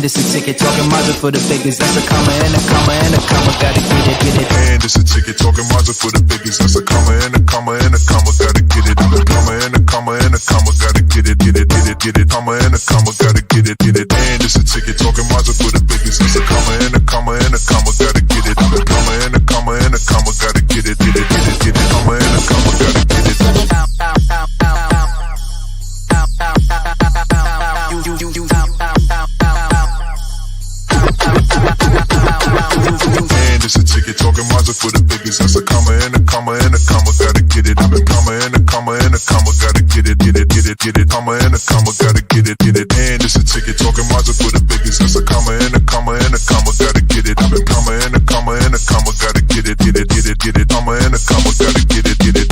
it's a ticket, talking Mazda for the biggest. That's a comma and a comma and a comma, gotta get it, get it. And it's a ticket, talking Mazda for the biggest. That's a comma and a comma and a comma, gotta get it. A comma and a comma and a comma, gotta get it, get it, get it, get it. Comma and a comma, gotta get it, get it. And it's a ticket, talking Mazda for the biggest. That's a comma and a comma and a comma, gotta get it. A comma and a comma and a comma, gotta get it, get it, get it, get it. Comma and a comma, gotta get it. And it's a ticket, talking Mazda for the biggest. That's a comma and a comma and a comma, gotta get it. A comma and a comma and a comma, gotta get it, get it, get it, get it. Comma and a comma, gotta get it, get it. And it's a ticket, talking Mazda for the biggest. That's a comma and a comma and a comma, gotta get it. A comma and a comma and a comma, gotta get it, get it, get it, get it. Comma and a comma, gotta get it, get it.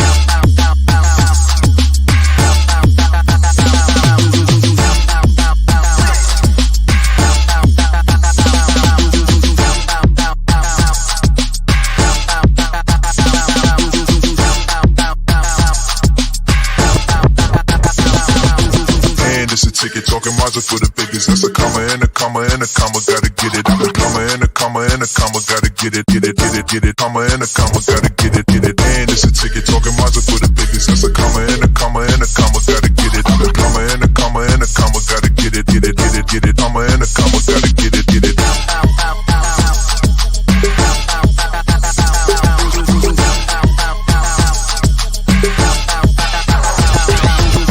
Ticket, talking Mazda for the biggest. That's a comma and a comma and a comma, gotta get it. A comma and a comma and a comma, gotta get it, get it, get it, get it. Comma and a comma, gotta get it, get it. And it's a ticket, talking Mazda for the biggest. That's a comma and a comma and a comma, gotta get it. A comma and a comma and a comma, gotta get it, get it, get it, get it. Comma and a comma, gotta get it, get it.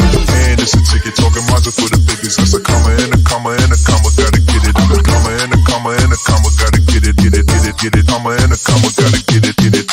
It's a ticket, talking Mazda for the biggest. That's a comma and a comma and a comma, gotta get it. A comma and a comma and a comma, gotta get it, get it, get it, get it. Comma and a comma, gotta get it, get it.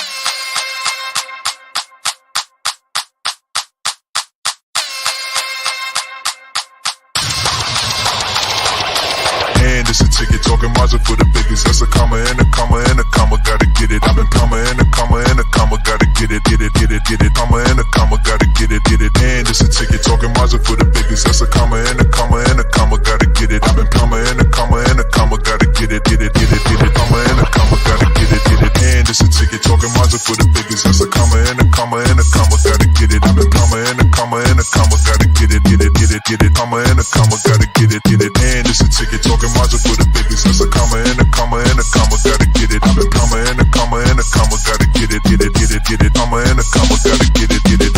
And it's a ticket, talking Mazda for the biggest. That's a comma and a comma and a comma, gotta get it. A comma and a comma and a comma, gotta get it, get it, get it, get it. Comma and a comma, gotta get it, get it. And it's a ticket, talking Mazda for the biggest. That's a comma and a comma and a comma, gotta get it. A comma and a comma and a comma, gotta get it, get it, get it, get it. Comma and a comma, gotta get it, get it. And it's a ticket, talking Mazda for the biggest. That's a comma and a comma and a comma, gotta get it. A comma and a comma and a comma, gotta get it, get it, get it, get it. Comma and a comma, gotta get it, get it. And it's a ticket, talking Mazda for the biggest. That's a comma and a comma and a comma, gotta get it. A comma and a comma and a comma, gotta get it, get it, get it, get it. Comma and a comma, gotta get it, get it.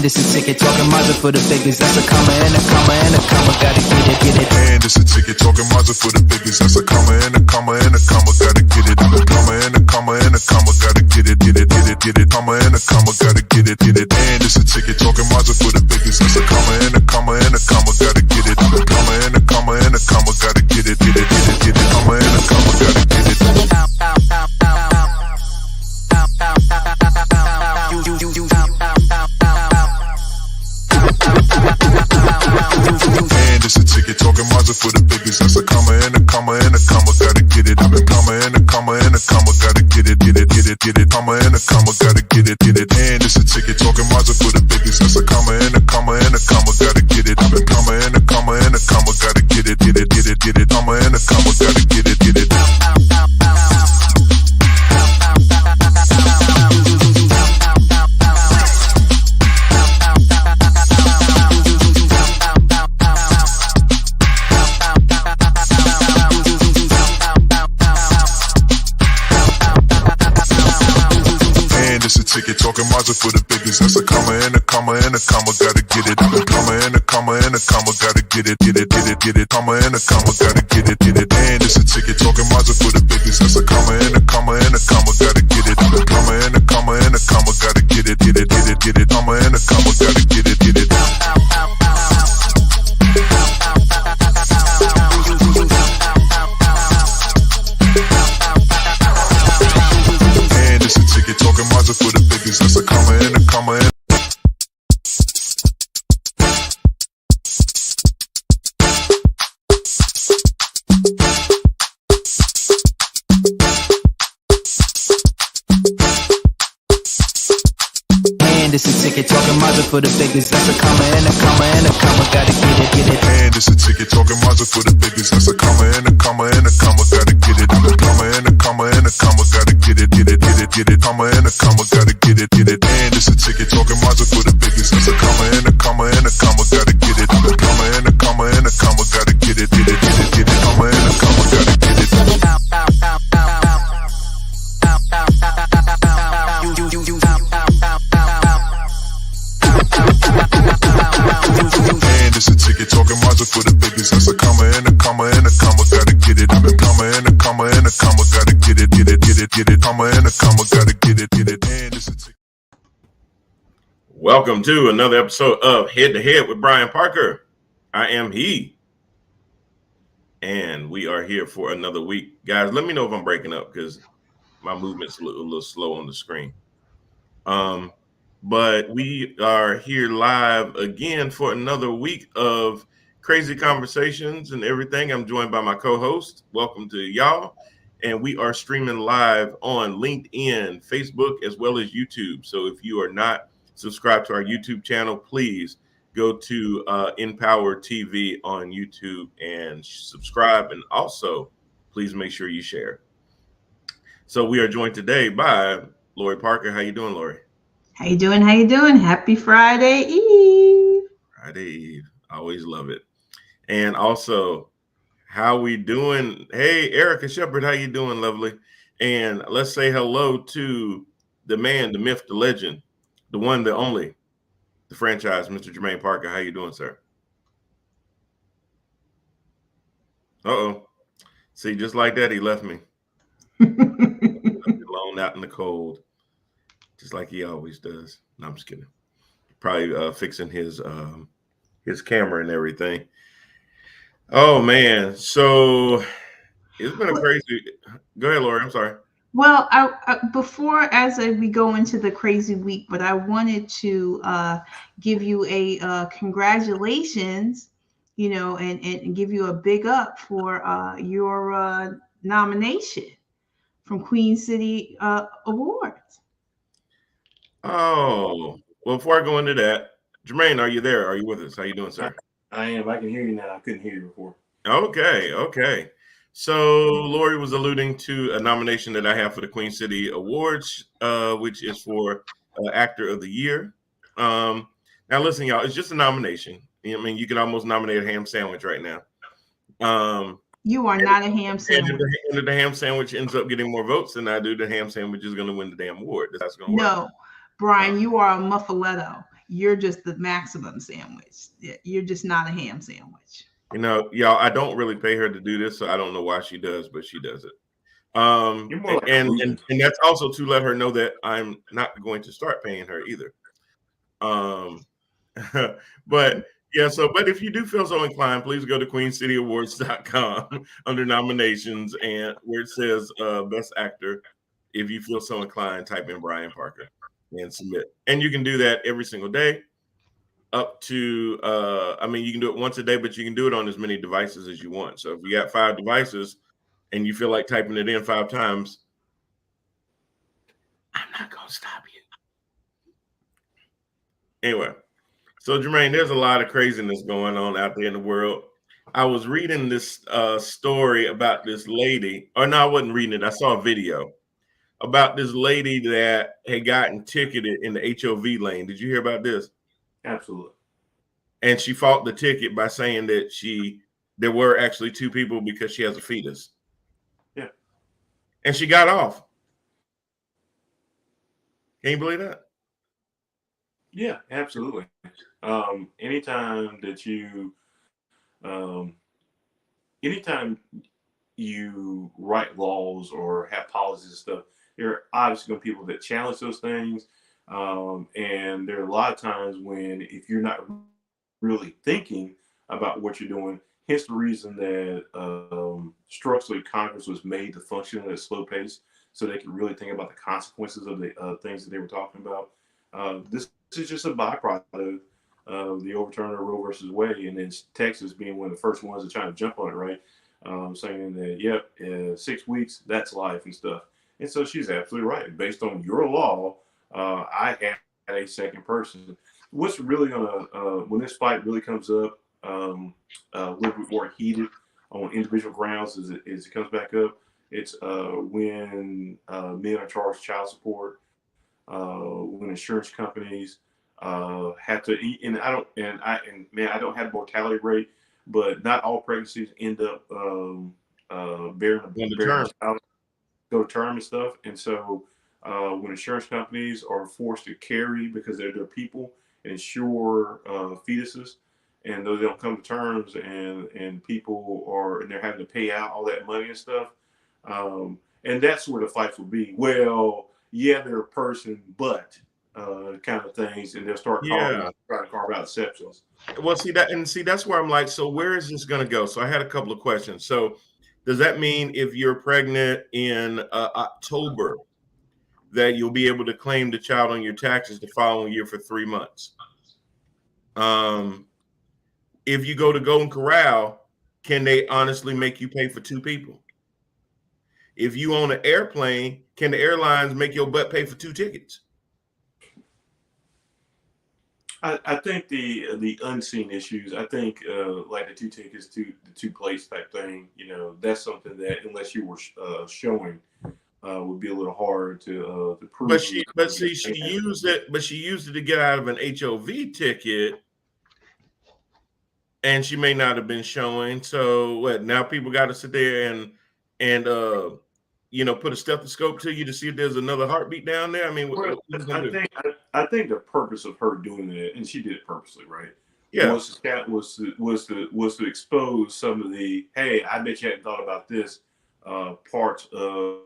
It's a ticket, talking Mazda for the biggest. That's a comma and a comma and a comma, gotta get it, get it. And it's a ticket, talking Mazda for the biggest. That's a comma and a comma and a comma, gotta get it. A comma and a comma and a comma, gotta get it, get it, get it, get it. Comma and a comma, gotta get it, get it. And it's a ticket, talking Mazda for the biggest. That's a comma and a comma and a comma, gotta get it. A comma and a comma and a comma, gotta get it, get it, get it, get it. Comma and a comma, gotta get it. And it's a ticket, talking Mazda for the biggest. That's a comma and a comma and a comma, gotta get it. A comma and a comma and a comma, gotta get it, get it, get it, get it. Comma and a comma, gotta get it, get it. And it's a ticket, talking Mazda for the biggest. That's a comma and a comma and a comma, gotta get it. A comma and a comma and a comma, gotta get it, get it, get it, get it. Comma and a comma, gotta get it, get it. Ticket, talking Mazda for the biggest. That's a comma and a comma and a comma, gotta get it. A comma and a comma and a comma, gotta get it, get it, get it, get it. Comma and a comma, gotta get it, get it. And it's a ticket, talking Mazda for the biggest. That's a comma and a comma and a comma, gotta get it. A comma and a comma and a comma, gotta get it, get it, get it, get it. Comma and a comma, gotta get it, get it. And it's a ticket, talking Mazda for the biggest. That's a comma and a comma and And it's a ticket talking Mazda for the biggest. That's a comma and a comma and a comma. Gotta get it. And it's a ticket talking Mazda for the biggest. That's a comma and a comma and a comma. Gotta get it. I'm a comma and a comma and a comma. Gotta get it. Comma and a comma. Gotta get it. And it's a ticket talking Mazda for the biggest. That's a comma and a comma and a comma. Gotta get it. I'm a comma and a comma and a comma. Gotta get it. Comma and a comma. Gotta get it. And it's a ticket talking Mazda for the biggest. That's a comma and a comma and a comma. Gotta get it. I'm a comma and a comma and a comma. Gotta get it. Comma and a comma. Gotta get it. And it's a ticket. Welcome to another episode of Head to Head with Brian Parker. I am he. And we are here for another week. Guys, let me know if I'm breaking up because my movement's a little slow on the screen. But we are here live again for another week of crazy conversations and everything. I'm joined by my co-host. Welcome to y'all. And we are streaming live on LinkedIn, Facebook, as well as YouTube. So if you are not subscribed to our YouTube channel, please go to Empower TV on YouTube and subscribe. And also, please make sure you share. So we are joined today by Lori Parker. How you doing, Lori? How you doing? Happy Friday Eve. Friday Eve. I always love it. And also, how we doing? Hey, Erica Shepard, how you doing, lovely? And let's say hello to the man, the myth, the legend, the one, the only, the franchise, Mr. Jermaine Parker. How you doing, sir? Uh-oh. See, just like that, he left me. Alone out in the cold, just like he always does. No, I'm just kidding. Probably fixing his camera and everything. Oh man, so it's been a crazy. Go ahead, Lori. I'm sorry. Well, as we go into the crazy week, but I wanted to give you a congratulations, and give you a big up for your nomination from Queen City Awards. Oh, well, before I go into that, Jermaine, are you there? Are you with us? How you doing, sir? I am. I can hear you now. I couldn't hear you before. Okay. So Lori was alluding to a nomination that I have for the Queen City Awards, which is for Actor of the Year. Now, listen, y'all, it's just a nomination. I mean, you can almost nominate a ham sandwich right now. You are not a ham sandwich. And if the ham sandwich ends up getting more votes than I do, the ham sandwich is going to win the damn award. That's going to work. No, Brian, you are a muffaletto. You're just the maximum sandwich. You're just not a ham sandwich. Y'all, I don't really pay her to do this, so I don't know why she does, but she does it. And that's also to let her know that I'm not going to start paying her either. But if you do feel so inclined, please go to queencityawards.com under nominations and where it says Best Actor. If you feel so inclined, type in Brian Parker and submit. And you can do that every single day up to, you can do it once a day, but you can do it on as many devices as you want. So if you got 5 devices and you feel like typing it in 5 times, I'm not going to stop you. Anyway, so Jermaine, there's a lot of craziness going on out there in the world. I was reading this story about this lady, or no, I wasn't reading it. I saw a video about this lady that had gotten ticketed in the HOV lane. Did you hear about this? Absolutely. And she fought the ticket by saying that there were actually 2 people because she has a fetus. Yeah. And she got off. Can you believe that? Yeah, absolutely. Anytime you write laws or have policies and stuff, there are obviously going to be people that challenge those things. And there are a lot of times when if you're not really thinking about what you're doing, hence the reason that structurally Congress was made to function at a slow pace so they could really think about the consequences of the things that they were talking about. This is just a byproduct of the overturn of Roe versus Wade, and then Texas being one of the first ones to try to jump on it, right? Saying that, 6 weeks, that's life and stuff. And so she's absolutely right. Based on your law, I a second person. What's really gonna when this fight really comes up a little bit more heated on individual grounds as it comes back up, it's when men are charged child support, when insurance companies have to, and I don't have mortality rate, but not all pregnancies end up bearing a child, go to term and stuff. And so when insurance companies are forced to carry, because they're their people, insure fetuses, and though they don't come to terms, and people are, and they're having to pay out all that money and stuff, and that's where the fights will be. Well, yeah, they're a person, but kind of things, and they'll start trying to carve out exceptions. Well, see that's where I'm like, so where is this going to go? So I had a couple of questions. So does that mean if you're pregnant in October that you'll be able to claim the child on your taxes the following year for 3 months? If you go to Golden Corral, can they honestly make you pay for 2 people? If you own an airplane, can the airlines make your butt pay for 2 tickets? I think the unseen issues, I think like the 2 tickets to the 2 plates type thing, that's something that, unless you were showing, would be a little hard to prove. But she used it to get out of an HOV ticket, and she may not have been showing. So what? Now people got to sit there and put a stethoscope to you to see if there's another heartbeat down there. I mean, I think the purpose of her doing that, and she did it purposely, right? Yeah, was to expose some of the, hey, I bet you hadn't thought about this parts of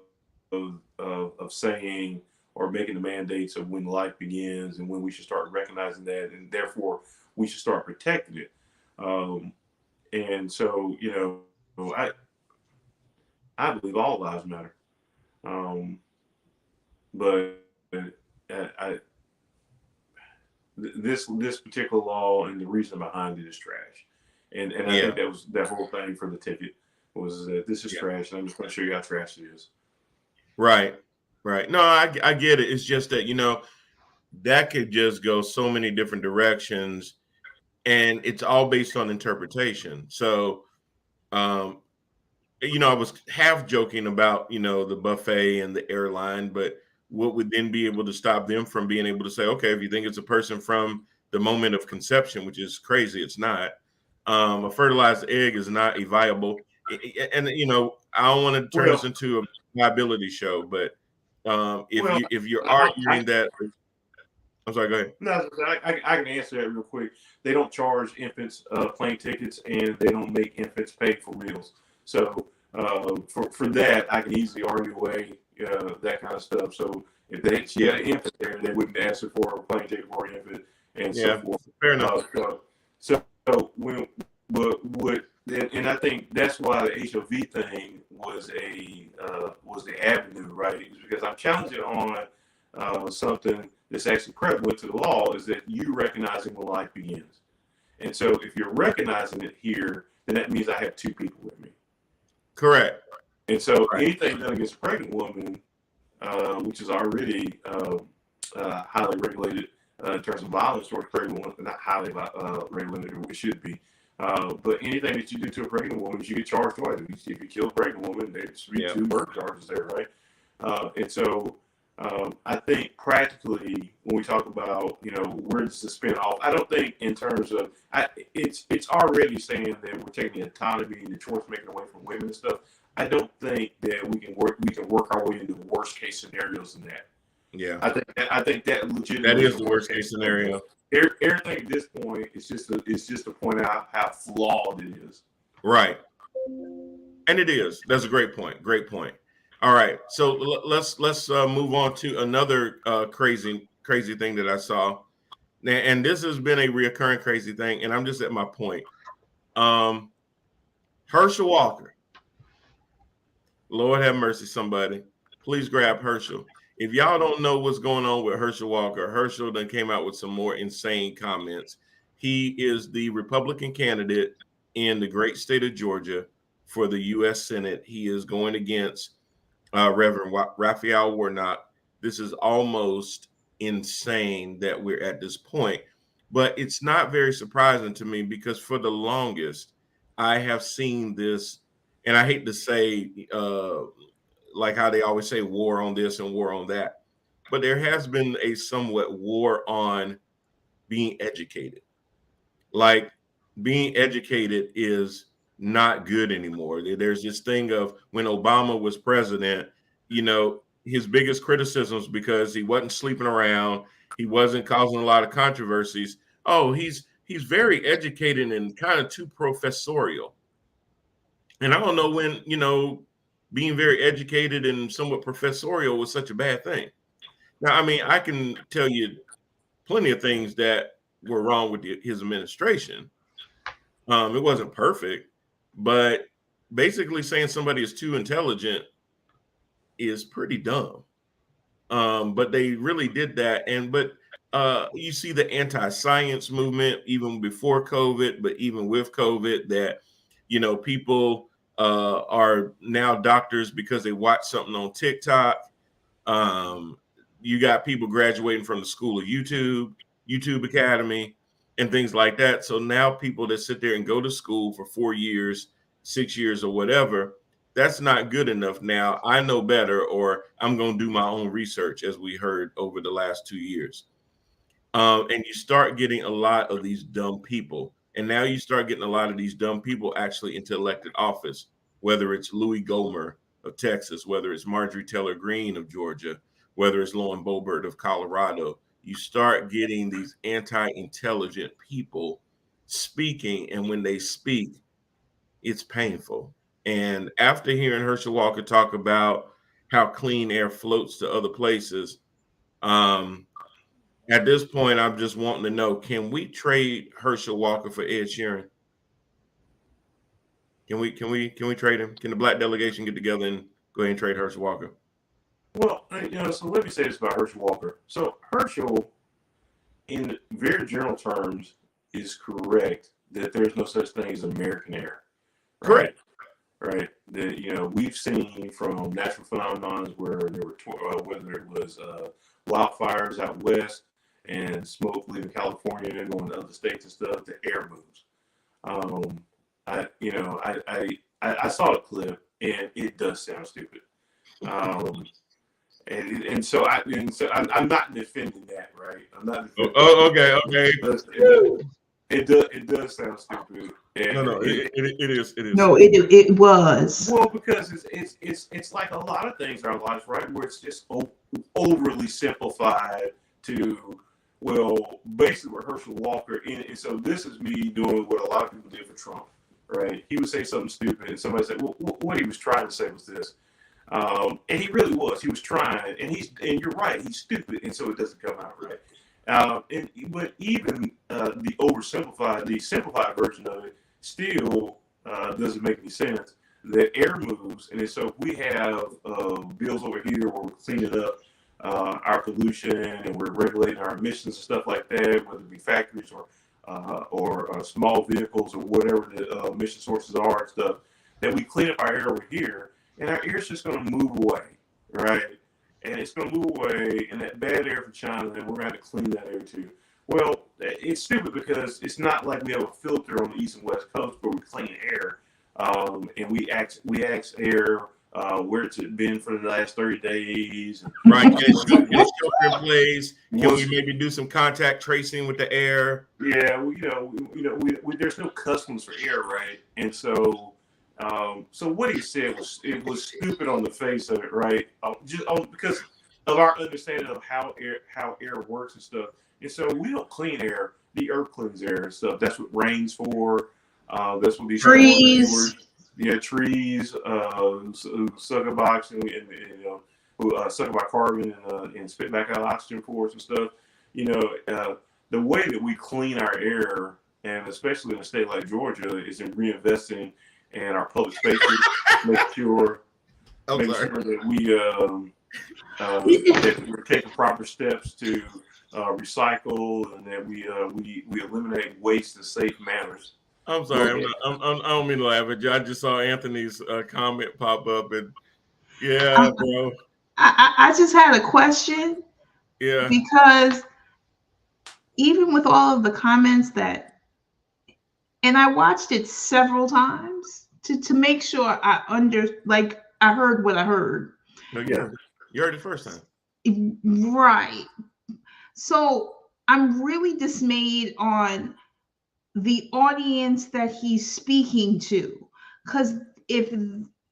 saying, or making the mandates of when life begins and when we should start recognizing that, and therefore we should start protecting it. And so, I believe all lives matter. But this particular law and the reason behind it is trash. And I think that was that whole thing for the ticket was that this is trash, and I'm just going to show you how trash it is. Right. No, I get it. It's just that, that could just go so many different directions, and it's all based on interpretation. So, I was half joking about, the buffet and the airline, but what would then be able to stop them from being able to say, okay, if you think it's a person from the moment of conception, which is crazy, it's not. A fertilized egg is not a viable, and I don't want to turn this into a viability show, but if you're arguing that, I'm sorry, go ahead. No, I can answer that real quick. They don't charge infants plane tickets, and they don't make infants pay for meals. So for that, I can easily argue away that kind of stuff. So if she had an infant there, they wouldn't ask her for a plane ticket for an infant, and so forth. Fair enough. And I think that's why the HOV thing was the avenue, right? It's because I'm challenging on something that's actually prevalent to the law, is that you recognizing when life begins. And so if you're recognizing it here, then that means I have 2 people with me. Correct. And so anything done against a pregnant woman, which is already highly regulated in terms of violence towards pregnant women, not highly regulated, or it should be. But anything that you do to a pregnant woman, you get charged twice. If you kill a pregnant woman, there's 2 murder charges there, right? And so I think practically, when we talk about, where does the spin off, I don't think in terms of, it's already saying that we're taking the autonomy and the choice making away from women and stuff. I don't think that we can work our way into worst case scenarios than that. Yeah, I think that legitimately that is the worst case scenario. Everything at this point is just to point out how flawed it is. Right, and it is. That's a great point. Great point. All right, so let's move on to another crazy thing that I saw, and this has been a reoccurring crazy thing, and I'm just at my point. Herschel Walker, Lord have mercy, somebody, please grab Herschel. If y'all don't know what's going on with Herschel Walker, Herschel then came out with some more insane comments. He is the Republican candidate in the great state of Georgia for the U.S. Senate. He is going against Reverend Raphael Warnock. This is almost insane that we're at this point. But it's not very surprising to me because for the longest, I have seen this, and I hate to say, like how they always say war on this and war on that, but there has been a somewhat war on being educated. Like being educated is not good anymore. There's this thing of when Obama was president, you know, his biggest criticisms because he wasn't sleeping around, he wasn't causing a lot of controversies. Oh, he's very educated and kind of too professorial. And I don't know when, you know, being very educated and somewhat professorial was such a bad thing. Now, I mean, I can tell you plenty of things that were wrong with his administration. It wasn't perfect, but basically saying somebody is too intelligent is pretty dumb. But they really did that. But you see the anti-science movement even before COVID, but even with COVID, that, you know, people are now doctors because they watch something on TikTok. You got people graduating from the school of YouTube Academy, and things like that. So now people that sit there and go to school for 4 years, 6 years, or whatever, that's not good enough. Now I know better, or I'm going to do my own research, as we heard over the last 2 years. And you start getting a lot of these dumb people. And now you start getting a lot of these dumb people actually into elected office, whether it's Louis Gohmert of Texas, whether it's Marjorie Taylor Greene of Georgia, whether it's Lauren Boebert of Colorado. You start getting these anti-intelligent people speaking, and when they speak, it's painful. And after hearing Herschel Walker talk about how clean air floats to other places, at this point, I'm just wanting to know: can we trade Herschel Walker for Ed Sheeran? Can we trade him? Can the black delegation get together and go ahead and trade Herschel Walker? Well, you know, so let me say this about Herschel Walker. So Herschel, in very general terms, is correct that there's no such thing as American air. Correct. Right. That, you know, we've seen from natural phenomena where there were whether it was wildfires out west and smoke leaving California and going to other states and stuff, the air moves. I saw the clip and it does sound stupid. And so I'm not defending that, right? I'm not defending Okay. It does sound stupid. And No, it is. No, it was. Well, because it's like a lot of things in our lives, right? Where it's just overly simplified to, well, basically what Herschel Walker, and so this is me doing what a lot of people did for Trump, right? He would say something stupid, and somebody said, well, what he was trying to say was this. And he really was. He was trying, and you're right. He's stupid, and so it doesn't come out right. But even the simplified version of it still doesn't make any sense. The air moves, and so if we have bills over here where we're cleaning up our pollution and we're regulating our emissions and stuff like that, whether it be factories or small vehicles or whatever the emission sources are and stuff, that we clean up our air over here. And our air's just going to move away, right? And it's going to move away, and that bad air from China, and we're going to have to clean that air too. Well, it's stupid because it's not like we have a filter on the east and west coast where we clean air, and we ask air where it's been for the last 30 days. Right. Can it shelter in place? Can we maybe do some contact tracing with the air? Yeah, there's no customs for air, right? And so. So what he said was stupid on the face of it, right? Because of our understanding of how air works and stuff. And so we don't clean air; the earth cleans air and stuff. That's what rain's for. That's what these trees. Trees suck up oxygen and suck up our carbon and spit back out oxygen for us and stuff. The way that we clean our air, and especially in a state like Georgia, is in reinvesting and our public spaces, make sure that we're taking proper steps to recycle, and that we eliminate waste in safe manners. I'm sorry, I don't mean to laugh at you. I just saw Anthony's comment pop up, and yeah, bro. I just had a question. Yeah. Because even with all of the comments that, and I watched it several times to make sure I heard what I heard. No, yeah. You heard it first time. Right. So I'm really dismayed on the audience that he's speaking to, because if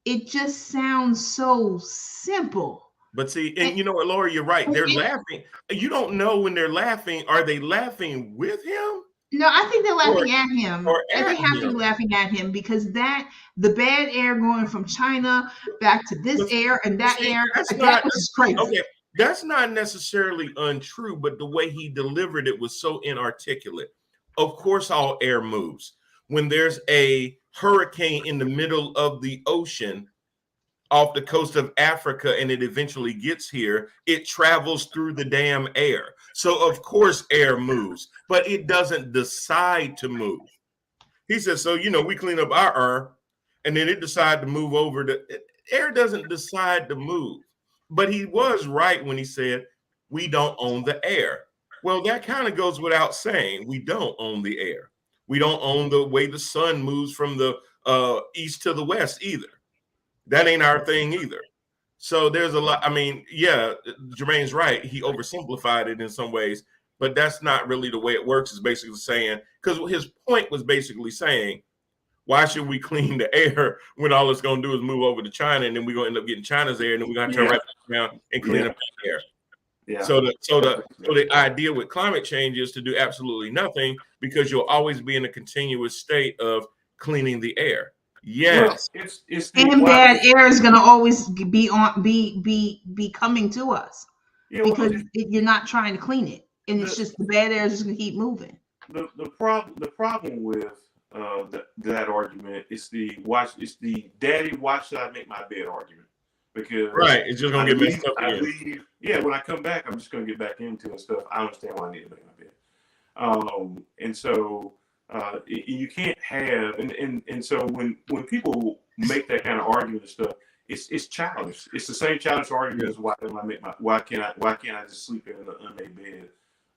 it just sounds so simple. But see, and you know what, Laura, you're right. They're laughing. You don't know when they're laughing. Are they laughing with him? No, I think they're Or, laughing at him. or And they at have to be him? laughing at him because the bad air going from China back to this But, air and that see, air, that's that not was just crazy. okay. That's not necessarily untrue, but the way he delivered it was so inarticulate. Of course, all air moves. When there's a hurricane in the middle of the ocean off the coast of Africa and it eventually gets here, it travels through the damn air. So, of course, air moves, but it doesn't decide to move. He says, so, we clean up our air and then it decided to move over. Air doesn't decide to move. But he was right when he said, we don't own the air. Well, that kind of goes without saying. We don't own the air. We don't own the way the sun moves from the east to the west either. That ain't our thing either. So there's a lot. I mean, yeah, Jermaine's right. He oversimplified it in some ways, but that's not really the way it works. Is basically saying, because his point was basically saying, why should we clean the air when all it's going to do is move over to China, and then we're going to end up getting China's air, and then we're going to turn right back around and clean up the air. Yeah. So the idea with climate change is to do absolutely nothing, because you'll always be in a continuous state of cleaning the air. Yes. Well, it's And bad air is going to always be coming to us, because you're not trying to clean it, and it's just the bad air is just going to keep moving. The problem with that argument is the daddy, why should I make my bed argument? Because it's just gonna get messed up again. When I come back, I'm just gonna get back into and stuff. I understand why I need to make my bed. And so you can't have and so when people make that kind of argument and stuff, it's childish. It's the same childish argument as why can't I just sleep in an unmade bed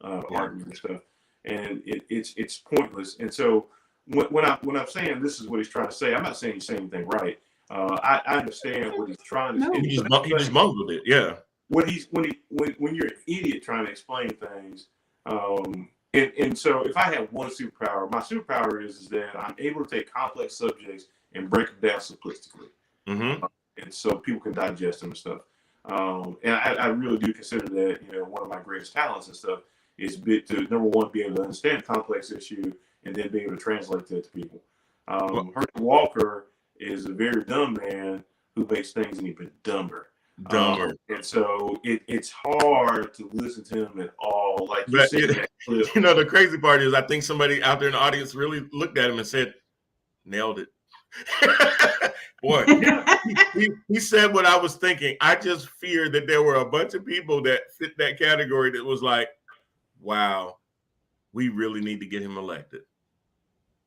argument and stuff. And it's pointless. And so when I'm saying this is what he's trying to say, I'm not saying he's saying anything right. I understand what he's trying to say. He just bungled it. Yeah. When you're an idiot trying to explain things, and so if I have one superpower, my superpower is that I'm able to take complex subjects and break them down simplistically, and so people can digest them and stuff. And I really do consider that one of my greatest talents and stuff is to number one, be able to understand a complex issue and then be able to translate that to people. Herschel Walker is a very dumb man who makes things even dumber. And so it's hard to listen to him at all. Like you said, the crazy part is I think somebody out there in the audience really looked at him and said, nailed it. Boy, he said what I was thinking. I just fear that there were a bunch of people that fit that category that was like, wow, we really need to get him elected.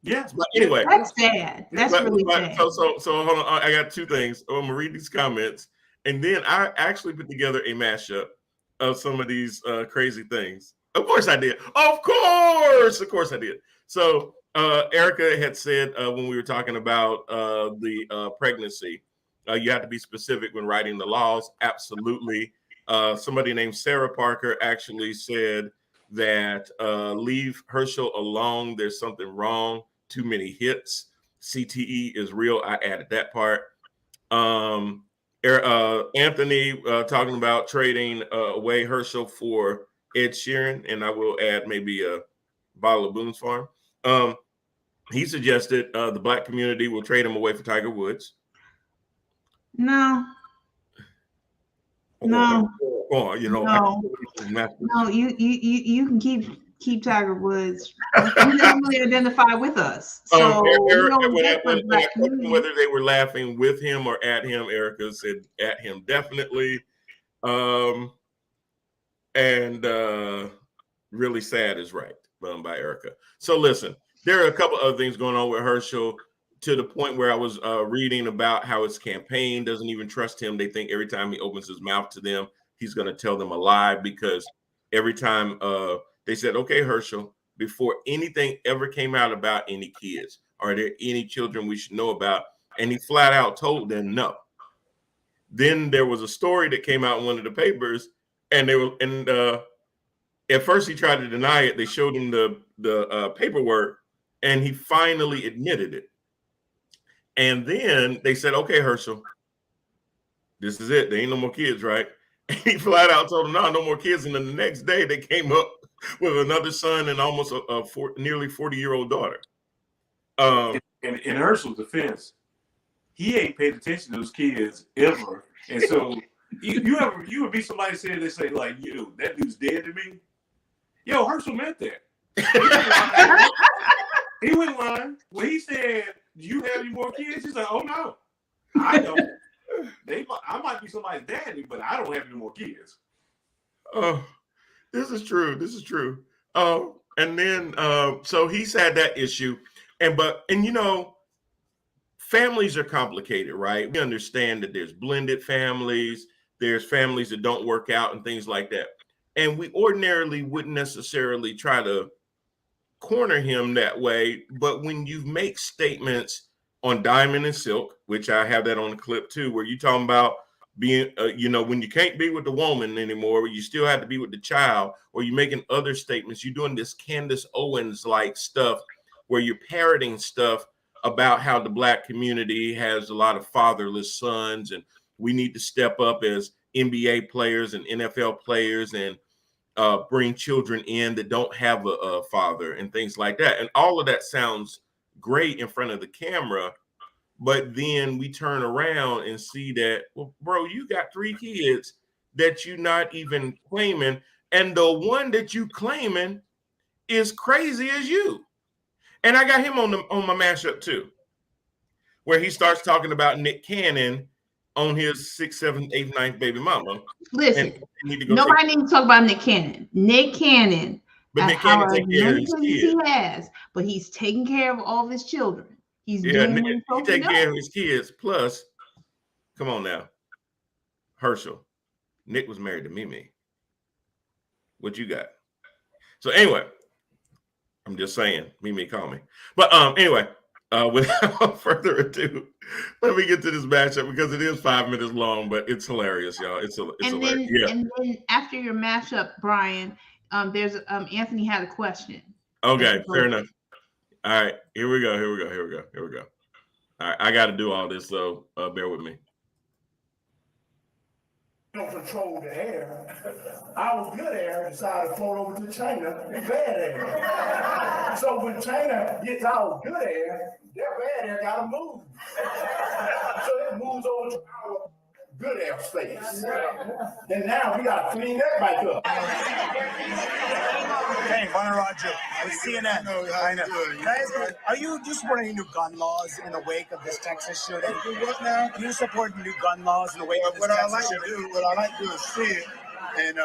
Yes, but anyway, that's sad. That's really sad. So hold on. I got two things. I'm gonna read these comments, and then I actually put together a mashup of some of these crazy things. Of course I did. Of course I did. So Erica had said when we were talking about the pregnancy, you have to be specific when writing the laws. Absolutely. Somebody named Sarah Parker actually said that leave Herschel alone. There's something wrong. Too many hits. CTE is real. I added that part. Anthony talking about trading away Herschel for Ed Sheeran, and I will add maybe a bottle of Boone's Farm. He suggested the Black community will trade him away for Tiger Woods. No. No, you can keep Tiger Woods. He doesn't really identify with us. So whether they were laughing with him or at him, Erica said at him definitely. And really sad is right by Erica. So listen, there are a couple other things going on with Herschel, to the point where I was reading about how his campaign doesn't even trust him. They think every time he opens his mouth to them, he's going to tell them a lie, because every time they said, okay, Herschel, before anything ever came out about any kids, are there any children we should know about? And he flat out told them no. Then there was a story that came out in one of the papers, and they were, and at first he tried to deny it. They showed him the paperwork, and he finally admitted it. And then they said, okay, Herschel, this is it. There ain't no more kids, right? And he flat out told them, no more kids. And then the next day they came up with another son and almost nearly 40-year-old daughter. In Herschel's defense, he ain't paid attention to those kids ever. And so you would be somebody saying, they say like, yo, that dude's dead to me. Yo, Herschel meant that. He went lying. When he said, do you have any more kids? He's like, oh no, I don't. I might be somebody's daddy, but I don't have any more kids. Oh, this is true. This is true. And then so he's had that issue. And you know, families are complicated, right? We understand that there's blended families, there's families that don't work out and things like that. And we ordinarily wouldn't necessarily try to corner him that way. But when you make statements on Diamond and Silk, which I have that on the clip too, where you're talking about being, you know, when you can't be with the woman anymore, you still have to be with the child, or you're making other statements, you're doing this Candace Owens-like stuff where you're parroting stuff about how the Black community has a lot of fatherless sons, and we need to step up as NBA players and NFL players and bring children in that don't have a father and things like that. And all of that sounds great in front of the camera, but then we turn around and see that, well, bro, you got 3 kids that you're not even claiming, and the one that you claiming is crazy as you. And I got him on my mashup too, where he starts talking about Nick Cannon on his 6th, 7th, 8th, 9th baby mama. Nobody needs to talk about Nick Cannon. Nick Cannon, but Nick Cannon taking care of his kids. He has, but he's taking care of all of his children. He's doing he taking care of his kids. Plus, come on now, Herschel, Nick was married to Mimi. What you got? So anyway, I'm just saying, Mimi call me. But anyway, without further ado, let me get to this matchup because it is 5 minutes long, but it's hilarious, y'all. It's hilarious. And then after your matchup, Brian, there's Anthony had a question. Okay, fair enough. All right, here we go. All right, I got to do all this, so bear with me. Don't control the air. Our good air decided to float over to China and bad air. So when China gets our good air, their bad air gotta move. So it moves over to our good air space. And now we gotta clean that back up. Hey, Warner Roger, with CNN. I know. Guys, are you supporting new gun laws in the wake of this Texas shooting? What now? Do you support new gun laws in the wake of this Texas shooting? What I like to do is see it and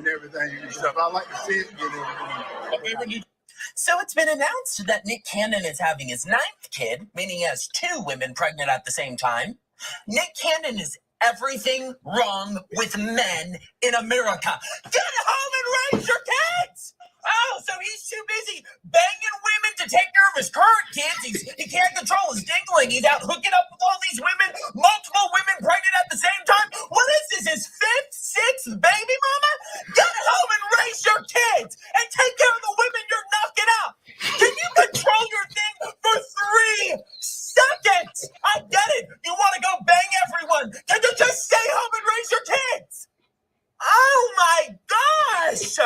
everything and stuff. I like to see it, you know. So it's been announced that Nick Cannon is having his 9th kid, meaning he has 2 women pregnant at the same time. Nick Cannon is everything wrong with men in America. Get home and raise your kids! Oh, so he's too busy banging women to take care of his current kids. He can't control his dingling. He's out hooking up with all these women, multiple women pregnant at the same time. What is this, his 5th, 6th baby mama? Get home and raise your kids and take care of the women you're knocking out. Can you control your thing for 3 seconds? I get it. You want to go bang everyone. Can you just stay home and raise your kids? Oh my gosh.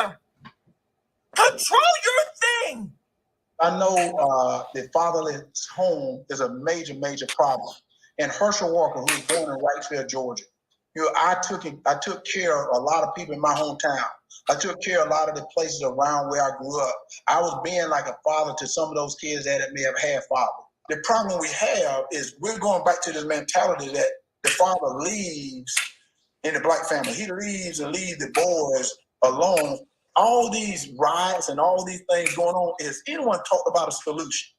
Control your thing. I know the fatherless home is a major, major problem. And Herschel Walker, who was born in Wrightsville, Georgia, you know, I took care of a lot of people in my hometown. I took care of a lot of the places around where I grew up. I was being like a father to some of those kids that may have had father. The problem we have is we're going back to this mentality that the father leaves in the Black family. He leaves and leaves the boys alone. All these riots and all these things going on, is anyone talk about a solution?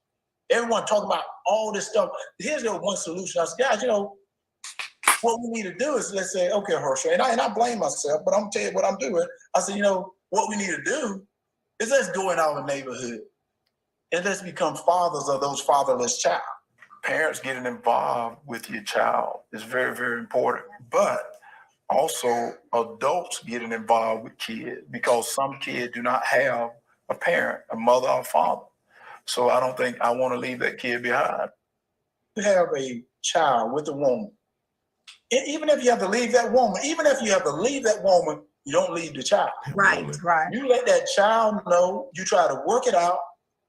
Everyone talk about all this stuff. Here's the one solution. I said, guys, you know, what we need to do is let's say, okay, Herschel, and I blame myself, but I'm telling you what I'm doing. I said, you know, What we need to do is let's go in our neighborhood and let's become fathers of those fatherless child. Parents getting involved with your child is very, very important. But also adults getting involved with kids, because some kids do not have a parent, a mother or father. So I don't think I want to leave that kid behind. You have a child with a woman. Even if you have to leave that woman, you don't leave the child. Right. You let that child know, you try to work it out.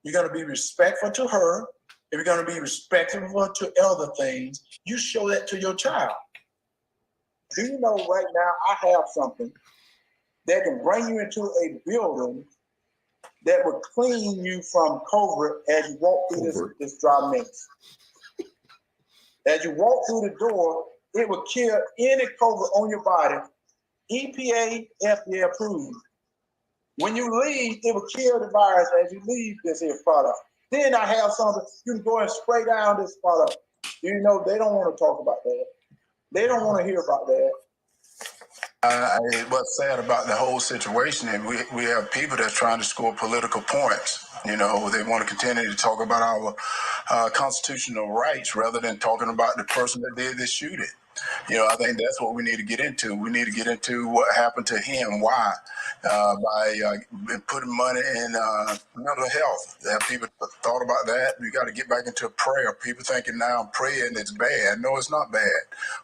You're going to be respectful to her. If you're going to be respectful to other things, you show that to your child. Do you know right now I have something that can bring you into a building that will clean you from COVID as you walk through this dry mix. As you walk through the door, it will kill any COVID on your body. EPA, FDA approved. When you leave, it will kill the virus as you leave this here product. Then I have something, you can go and spray down this product. You know, they don't want to talk about that. They don't want to hear about that. What's sad about the whole situation is we have people that's trying to score political points. You know, they want to continue to talk about our constitutional rights rather than talking about the person that did this shooting. You know, I think that's what we need to get into. We need to get into what happened to him, why, by putting money in mental health. People thought about that. We got to get back into prayer. People thinking now praying is bad. No, it's not bad.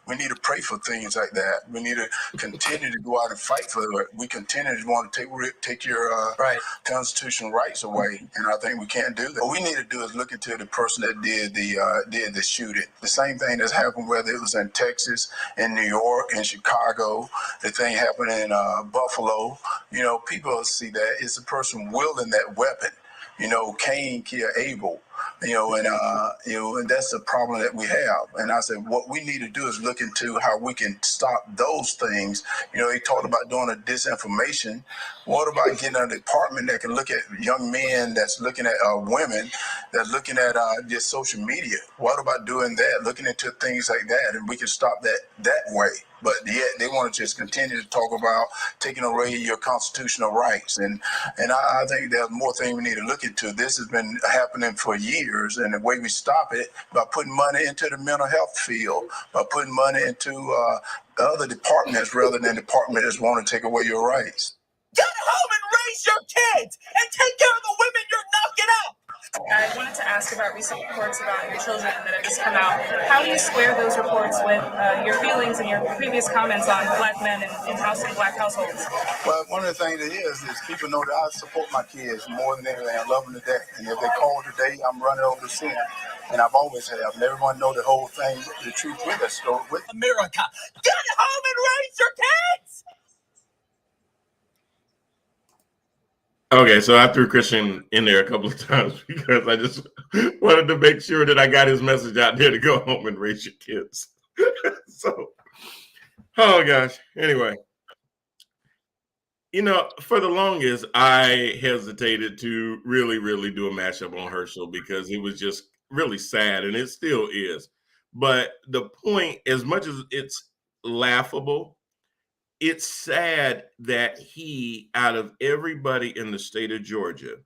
We need to pray for things like that. We need to continue to go out and fight for it. We continue to want to take your constitutional rights away, and I think we can't do that. What we need to do is look into the person that did the shooting. The same thing that's happened, whether it was in Texas, in New York, in Chicago, the thing happened in Buffalo. You know, people see that it's a person wielding that weapon. You know, Cain killed Abel. You know, and that's the problem that we have. And I said, what we need to do is look into how we can stop those things. You know, he talked about doing a disinformation. What about getting a department that can look at young men that's looking at women, that's looking at just social media? What about doing that, looking into things like that, and we can stop that way? But yet they want to just continue to talk about taking away your constitutional rights. And I think there's more things we need to look into. This has been happening for years, and the way we stop it by putting money into the mental health field, by putting money into other departments rather than departments that want to take away your rights. Get home and raise your kids and take care of the women you're knocking up. I wanted to ask about recent reports about your children that have just come out. How do you square those reports with your feelings and your previous comments on black men in black households? Well, one of the things it is people know that I support my kids more than anything. I love them to death. And if they call today, I'm running over to see them. And I've always have. And everyone know the whole thing, the truth with us. So with America, get home and raise your kids! Okay, so I threw Christian in there a couple of times because I just wanted to make sure that I got his message out there to go home and raise your kids. So, oh gosh. Anyway, you know, for the longest, I hesitated to really do a mashup on Herschel because it was just really sad, and it still is. But the point, as much as it's laughable, it's sad that he, out of everybody in the state of Georgia,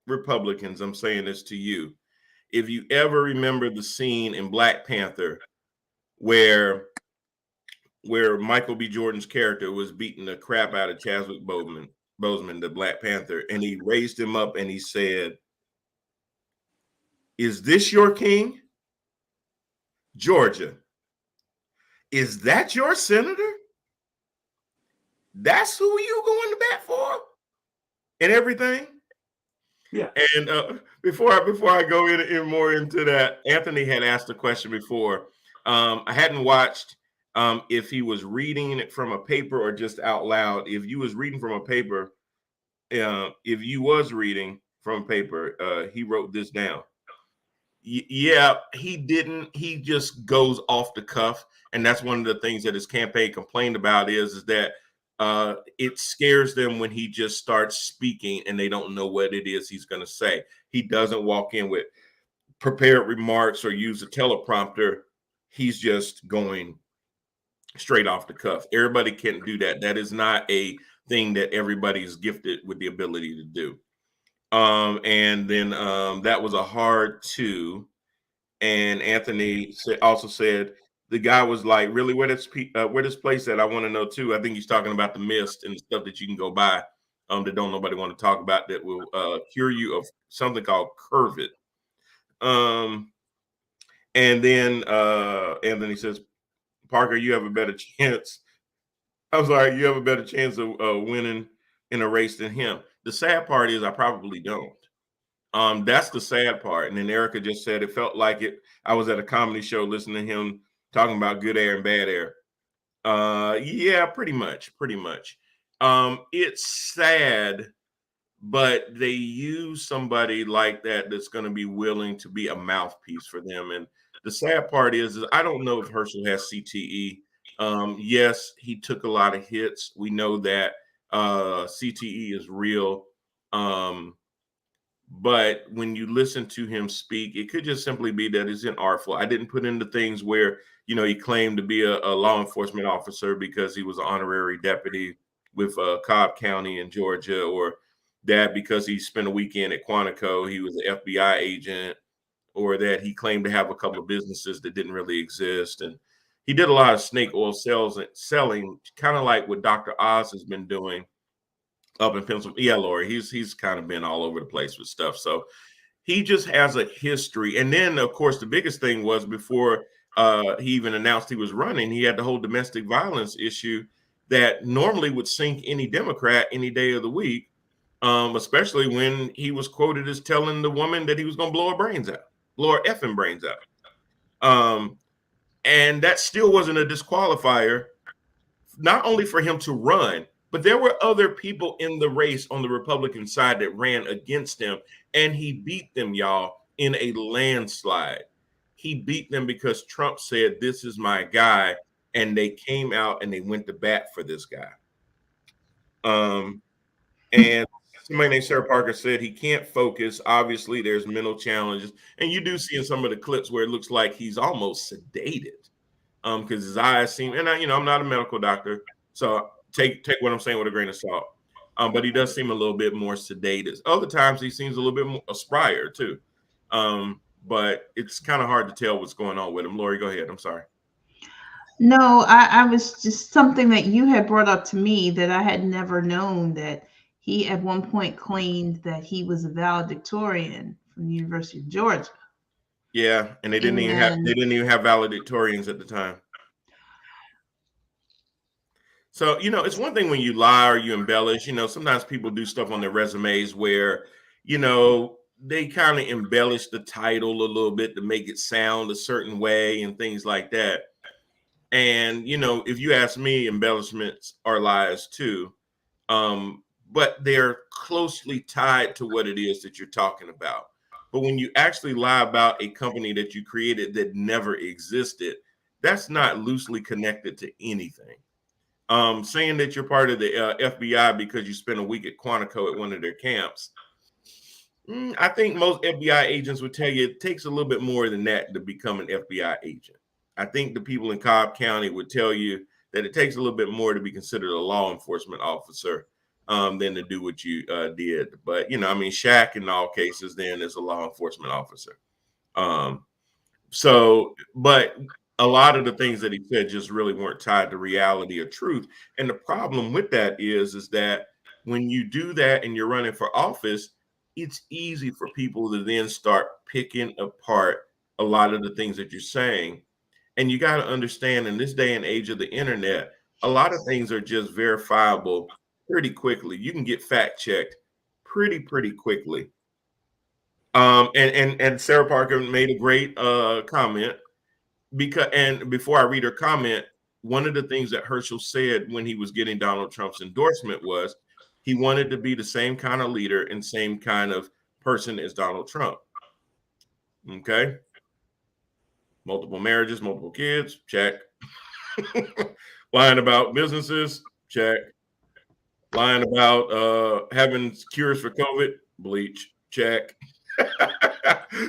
Republicans, I'm saying this to you, if you ever remember the scene in Black Panther where Michael B. Jordan's character was beating the crap out of Chadwick Boseman, the Black Panther, and he raised him up and he said, "Is this your king? Georgia, is that your senator? That's who you going to bat for?" And everything. Yeah. And before I go in more into that, Anthony had asked a question before. I hadn't watched if he was reading it from a paper or just out loud. If you was reading from a paper, he wrote this down. Yeah, he didn't. He just goes off the cuff, and that's one of the things that his campaign complained about is that it scares them when he just starts speaking and they don't know what it is he's going to say. He doesn't walk in with prepared remarks or use a teleprompter. He's just going straight off the cuff. Everybody can't do that. That is not a thing that everybody is gifted with the ability to do. And then that was a hard 2. And Anthony also said the guy was like, really, where this place at? I want to know too. I think he's talking about the mist and the stuff that you can go buy that don't nobody want to talk about that will cure you of something called curvet. And then Anthony says, Parker, you have a better chance. I was like, you have a better chance of winning in a race than him. The sad part is I probably don't. That's the sad part. And then Erica just said it felt like it. I was at a comedy show listening to him talking about good air and bad air. Yeah, pretty much. It's sad, but they use somebody like that that's going to be willing to be a mouthpiece for them. And the sad part is I don't know if Herschel has CTE. Yes, he took a lot of hits. We know that CTE is real. But when you listen to him speak, it could just simply be that it's inartful. I didn't put in the things where, he claimed to be a law enforcement officer because he was an honorary deputy with Cobb County in Georgia, or that because he spent a weekend at Quantico, he was an FBI agent, or that he claimed to have a couple of businesses that didn't really exist. And he did a lot of snake oil selling, kind of like what Dr. Oz has been doing up in Pennsylvania. Yeah, Lori, he's kind of been all over the place with stuff. So he just has a history. And then, of course, the biggest thing was before he even announced he was running, he had the whole domestic violence issue that normally would sink any Democrat any day of the week, especially when he was quoted as telling the woman that he was going to blow her effing brains out. And that still wasn't a disqualifier, not only for him to run, but there were other people in the race on the Republican side that ran against him, and he beat them, y'all, in a landslide. He beat them because Trump said, this is my guy, and they came out and they went to bat for this guy. And somebody named Sarah Parker said he can't focus. Obviously, there's mental challenges. And you do see in some of the clips where it looks like he's almost sedated because his eyes seem, and I'm not a medical doctor, so take what I'm saying with a grain of salt. But he does seem a little bit more sedated. Other times he seems a little bit more aspire too. But it's kind of hard to tell what's going on with him. Lori, go ahead. I'm sorry. No, I was just something that you had brought up to me that I had never known, that he at one point claimed that he was a valedictorian from the University of Georgia. Yeah, and they didn't even have valedictorians at the time. So, it's one thing when you lie or you embellish. Sometimes people do stuff on their resumes where, they kind of embellish the title a little bit to make it sound a certain way and things like that. And, if you ask me, embellishments are lies too. But they're closely tied to what it is that you're talking about. But when you actually lie about a company that you created that never existed, that's not loosely connected to anything. Saying that you're part of the FBI because you spent a week at Quantico at one of their camps, I think most FBI agents would tell you it takes a little bit more than that to become an FBI agent. I think the people in Cobb County would tell you that it takes a little bit more to be considered a law enforcement officer than to do what you did. But, Shaq in all cases then is a law enforcement officer. But a lot of the things that he said just really weren't tied to reality or truth. And the problem with that is that when you do that and you're running for office, it's easy for people to then start picking apart a lot of the things that you're saying. And you got to understand, in this day and age of the internet, a lot of things are just verifiable pretty quickly. You can get fact checked pretty quickly. And Sarah Parker made a great comment. And before I read her comment, one of the things that Herschel said when he was getting Donald Trump's endorsement was he wanted to be the same kind of leader and same kind of person as Donald Trump. Okay. Multiple marriages, multiple kids, check. Lying about businesses, check. Lying about having cures for COVID, bleach, check.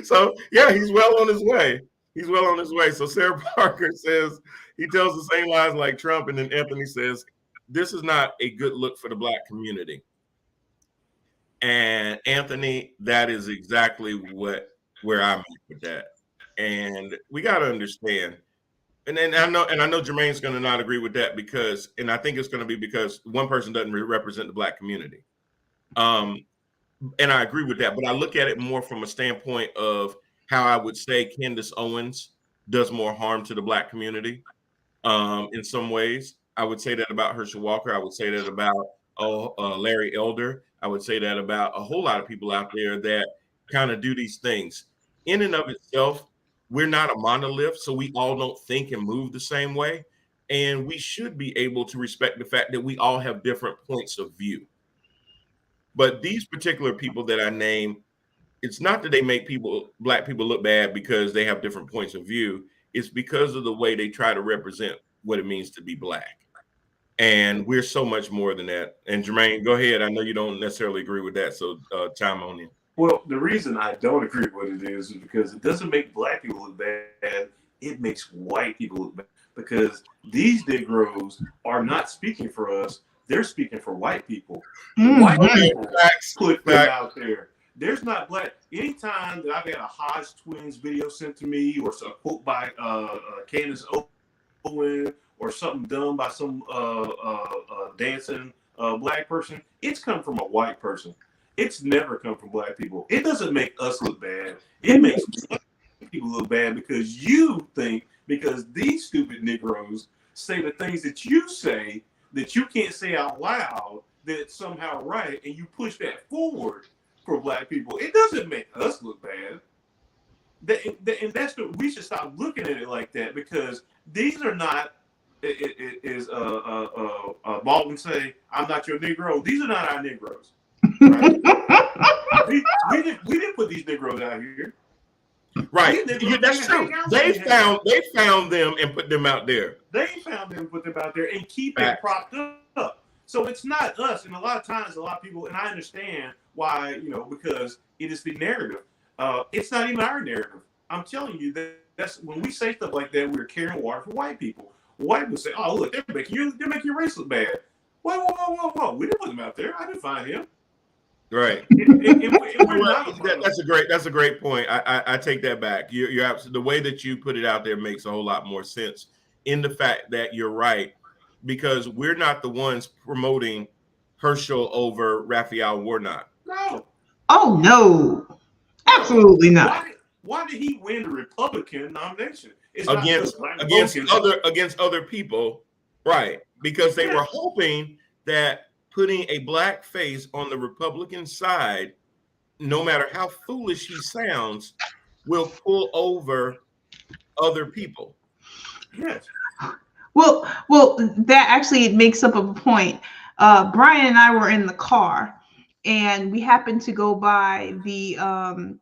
So yeah, he's well on his way. He's well on his way. So Sarah Parker says he tells the same lies like Trump, and then Anthony says this is not a good look for the Black community. And Anthony, that is exactly where I'm at with that. And we got to understand. And I know Jermaine's going to not agree with that and I think it's going to be because one person doesn't represent the Black community. And I agree with that, but I look at it more from a standpoint of how I would say Candace Owens does more harm to the Black community. In some ways, I would say that about Herschel Walker. I would say that about Larry Elder. I would say that about a whole lot of people out there that kind of do these things. In and of itself, we're not a monolith, so we all don't think and move the same way. And we should be able to respect the fact that we all have different points of view. But these particular people that I name, it's not that they make Black people look bad because they have different points of view. It's because of the way they try to represent what it means to be Black. And we're so much more than that. And Jermaine, go ahead. I know you don't necessarily agree with that, so chime on in. Well, the reason I don't agree with it is because it doesn't make Black people look bad. It makes white people look bad. Because these Negroes are not speaking for us. They're speaking for white people. White people put them out there. There's not Black. Anytime that I've had a Hodge Twins video sent to me or a quote by Candace Owens or something done by some dancing Black person, it's come from a white person. It's never come from Black people. It doesn't make us look bad. It makes people look bad because you think because these stupid Negroes say the things that you say that you can't say out loud that it's somehow right, and you push that forward for Black people. It doesn't make us look bad. And that's what we should stop looking at it like that, because these are not. Baldwin say, "I'm not your Negro." These are not our Negroes. Right? we didn't put these Negroes out here. Right, that's true. They found them and put them out there. They found them and put them out there and keep it propped up. So it's not us. And a lot of times, a lot of people, and I understand why, because it is the narrative. It's not even our narrative. I'm telling you that's when we say stuff like that, we're carrying water for white people. White people say, "Oh, look, they're making your race look bad." Whoa! We didn't put them out there. I didn't find him. Right. That's a great point. I take that back. You're absolutely, the way that you put it out there makes a whole lot more sense in the fact that you're right, because we're not the ones promoting Herschel over Raphael Warnock. No. Oh no, absolutely not. Why did he win the Republican nomination? It's against other people, right? Because they were hoping that putting a Black face on the Republican side, no matter how foolish he sounds, will pull over other people. Yes. Well, that actually makes up a point. Brian and I were in the car, and we happened to go by the.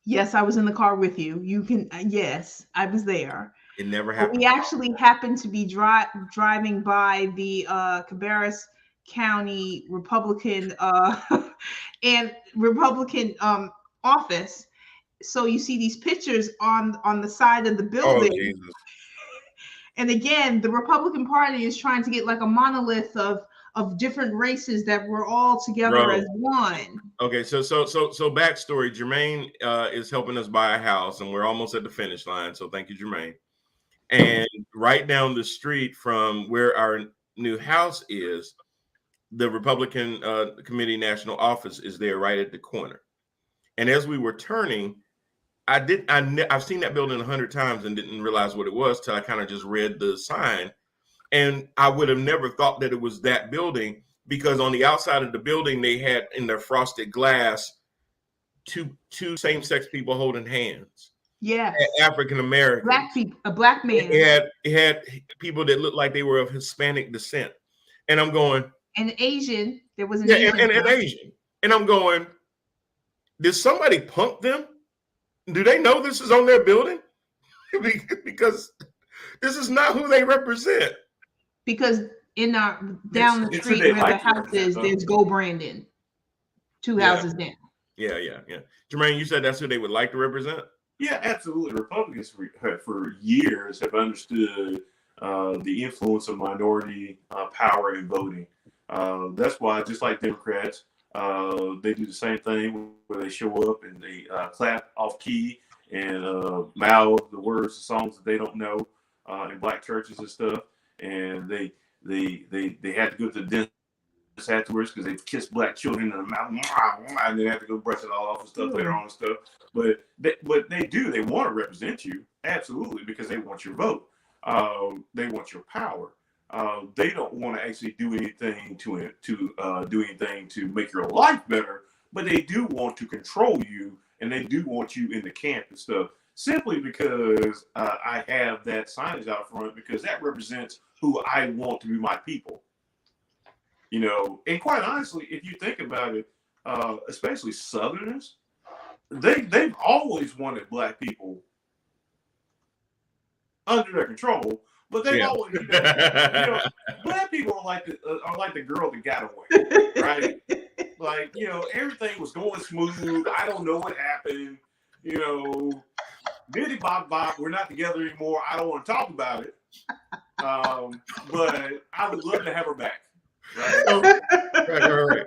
Yes, I was in the car with you. You can. Yes, I was there. It never happened. We actually happened to be driving by the Cabarrus County Republican and Republican office. So you see these pictures on the side of the building. Oh, Jesus. And again, the Republican Party is trying to get like a monolith of different races that we're all together as one. Okay, so backstory. Jermaine is helping us buy a house, and we're almost at the finish line. So thank you, Jermaine. And right down the street from where our new house is, the Republican Committee National Office is there right at the corner. And as we were turning, I've seen that building 100 times and didn't realize what it was till I kind of just read the sign. And I would have never thought that it was that building, because on the outside of the building, they had in their frosted glass two same-sex people holding hands. Yeah, African American, Black people, a Black man. It had people that looked like they were of Hispanic descent, and I'm going. And Asian, there was an Asian. And Asian, and I'm going. Did somebody punk them? Do they know this is on their building? Because this is not who they represent. Because in our down the street where the house is, there's Go Brandon, 2 houses down. Yeah. Jermaine, you said that's who they would like to represent? Yeah, absolutely. Republicans for years have understood the influence of minority power in voting. That's why, just like Democrats, they do the same thing where they show up and they clap off key and mouth the words of songs that they don't know in black churches and stuff. And they had to go to the dentist afterwards because they've kissed black children in the mouth, and they have to go brush it all off and stuff later on and stuff. But they want to represent you, absolutely, because they want your vote. They want your power. They don't want to actually do anything to make your life better, but they do want to control you, and they do want you in the camp and stuff. Simply because I have that signage out front, because that represents who I want to be my people. You know, and quite honestly, if you think about it, especially Southerners, they've always wanted black people under their control, but they've always, black people are like the girl that got away, right? Like, everything was going smooth. I don't know what happened. Biddy bop bop, we're not together anymore. I don't want to talk about it. But I would love to have her back. Right.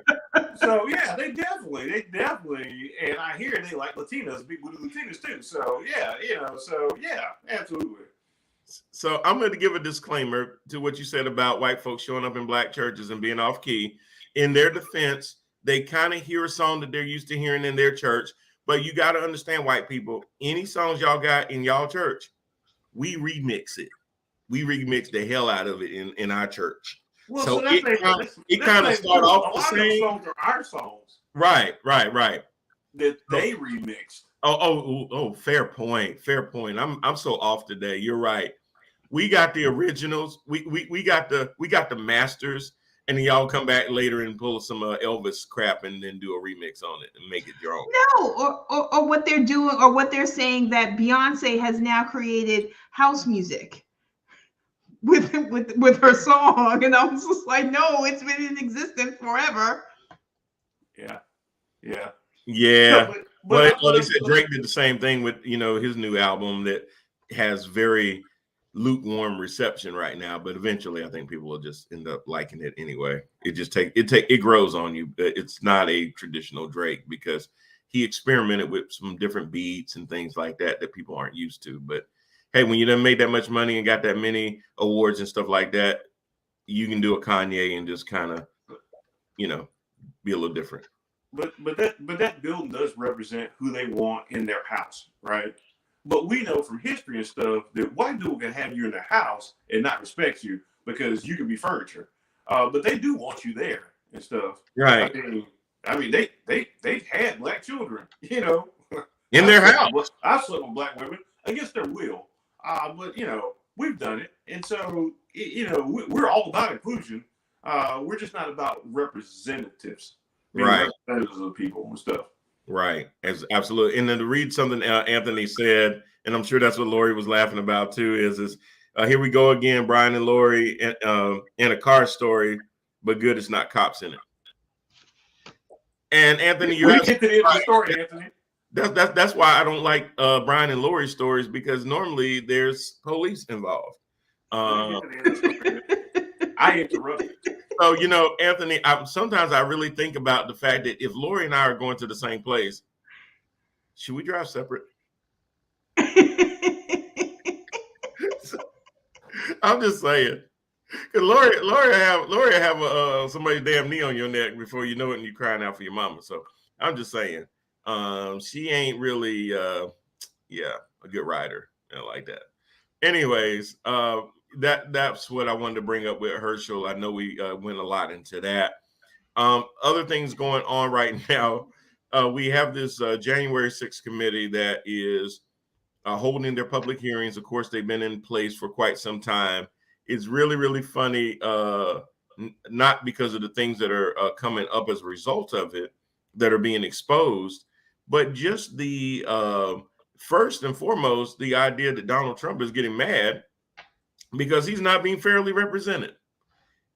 So yeah, they definitely, and I hear they like Latinas, big booty Latinas too. So yeah, absolutely. So I'm going to give a disclaimer to what you said about white folks showing up in black churches and being off key. In their defense, they kind of hear a song that they're used to hearing in their church, but you got to understand, white people, any songs y'all got in y'all church, we remix it. We remix the hell out of it in our church. Well, so it kind of started off the same. A lot of songs are our songs. Right. That they remixed. Oh, fair point. I'm so off today. You're right. We got the originals. We got the masters, and then y'all come back later and pull some Elvis crap and then do a remix on it and make it your own. No, or what they're doing, or what they're saying, that Beyonce has now created house music with her song, and I was just like, no, it's been in existence forever. Yeah. No, but they said Drake did the same thing with his new album that has very lukewarm reception right now, but eventually I think people will just end up liking it anyway. It grows on you. It's not a traditional Drake because he experimented with some different beats and things like that people aren't used to. But hey, when you done made that much money and got that many awards and stuff like that, you can do a Kanye and just kind of, be a little different. But that building does represent who they want in their house, right? But we know from history and stuff that white people can have you in their house and not respect you because you can be furniture. But they do want you there and stuff. Right. I mean, they've had black children, in their house. I've slept with black women against their will. But we've done it. And so, we're all about inclusion. We're just not about representatives. Right. Representatives of people and stuff. Right. Absolutely. And then to read something Anthony said, and I'm sure that's what Lori was laughing about too, is here we go again, Brian and Lori in a car story, but good it's not cops in it. And Anthony, you're get to the end of the story, Anthony. That's why I don't like Brian and Lori stories, because normally there's police involved. I interrupted. So, Anthony, sometimes I really think about the fact that if Lori and I are going to the same place, should we drive separate? I'm just saying. Because Lori have somebody's damn knee on your neck before you know it, and you're crying out for your mama. So I'm just saying, she ain't really, a good rider, like that. Anyways, that's what I wanted to bring up with Herschel. I know we went a lot into that. Other things going on right now. We have this January 6th committee that is holding their public hearings. Of course, they've been in place for quite some time. It's really, really funny, not because of the things that are coming up as a result of it that are being exposed, but just the first and foremost, the idea that Donald Trump is getting mad because he's not being fairly represented.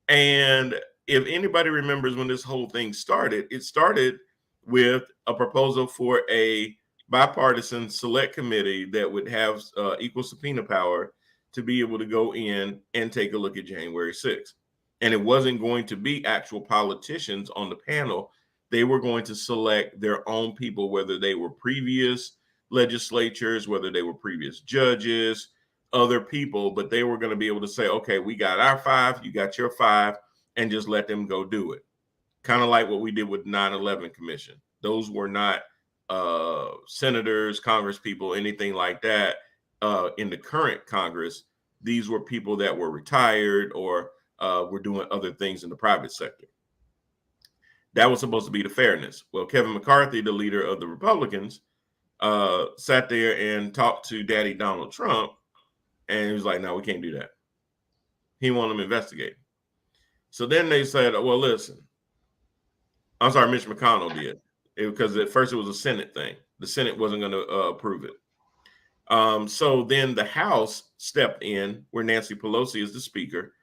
And if anybody remembers when this whole thing started, it started with a proposal for a bipartisan select committee that would have equal subpoena power to be able to go in and take a look at January 6th. And it wasn't going to be actual politicians on the panel. They were going to select their own people, whether they were previous legislatures, whether they were previous judges, other people, but they were going to be able to say, okay, we got our 5, you got your 5, and just let them go do it. Kind of like what we did with 9/11 Commission. Those were not senators, Congress people, anything like that in the current Congress. These were people that were retired or were doing other things in the private sector. That was supposed to be the fairness. Well, Kevin McCarthy, the leader of the Republicans, sat there and talked to Daddy Donald Trump, and he was like, no, we can't do that. He wanted them investigated. So then they said, well, listen, I'm sorry, Mitch McConnell did, because at first it was a Senate thing. The Senate wasn't going to approve it. So then the House stepped in, where Nancy Pelosi is the speaker,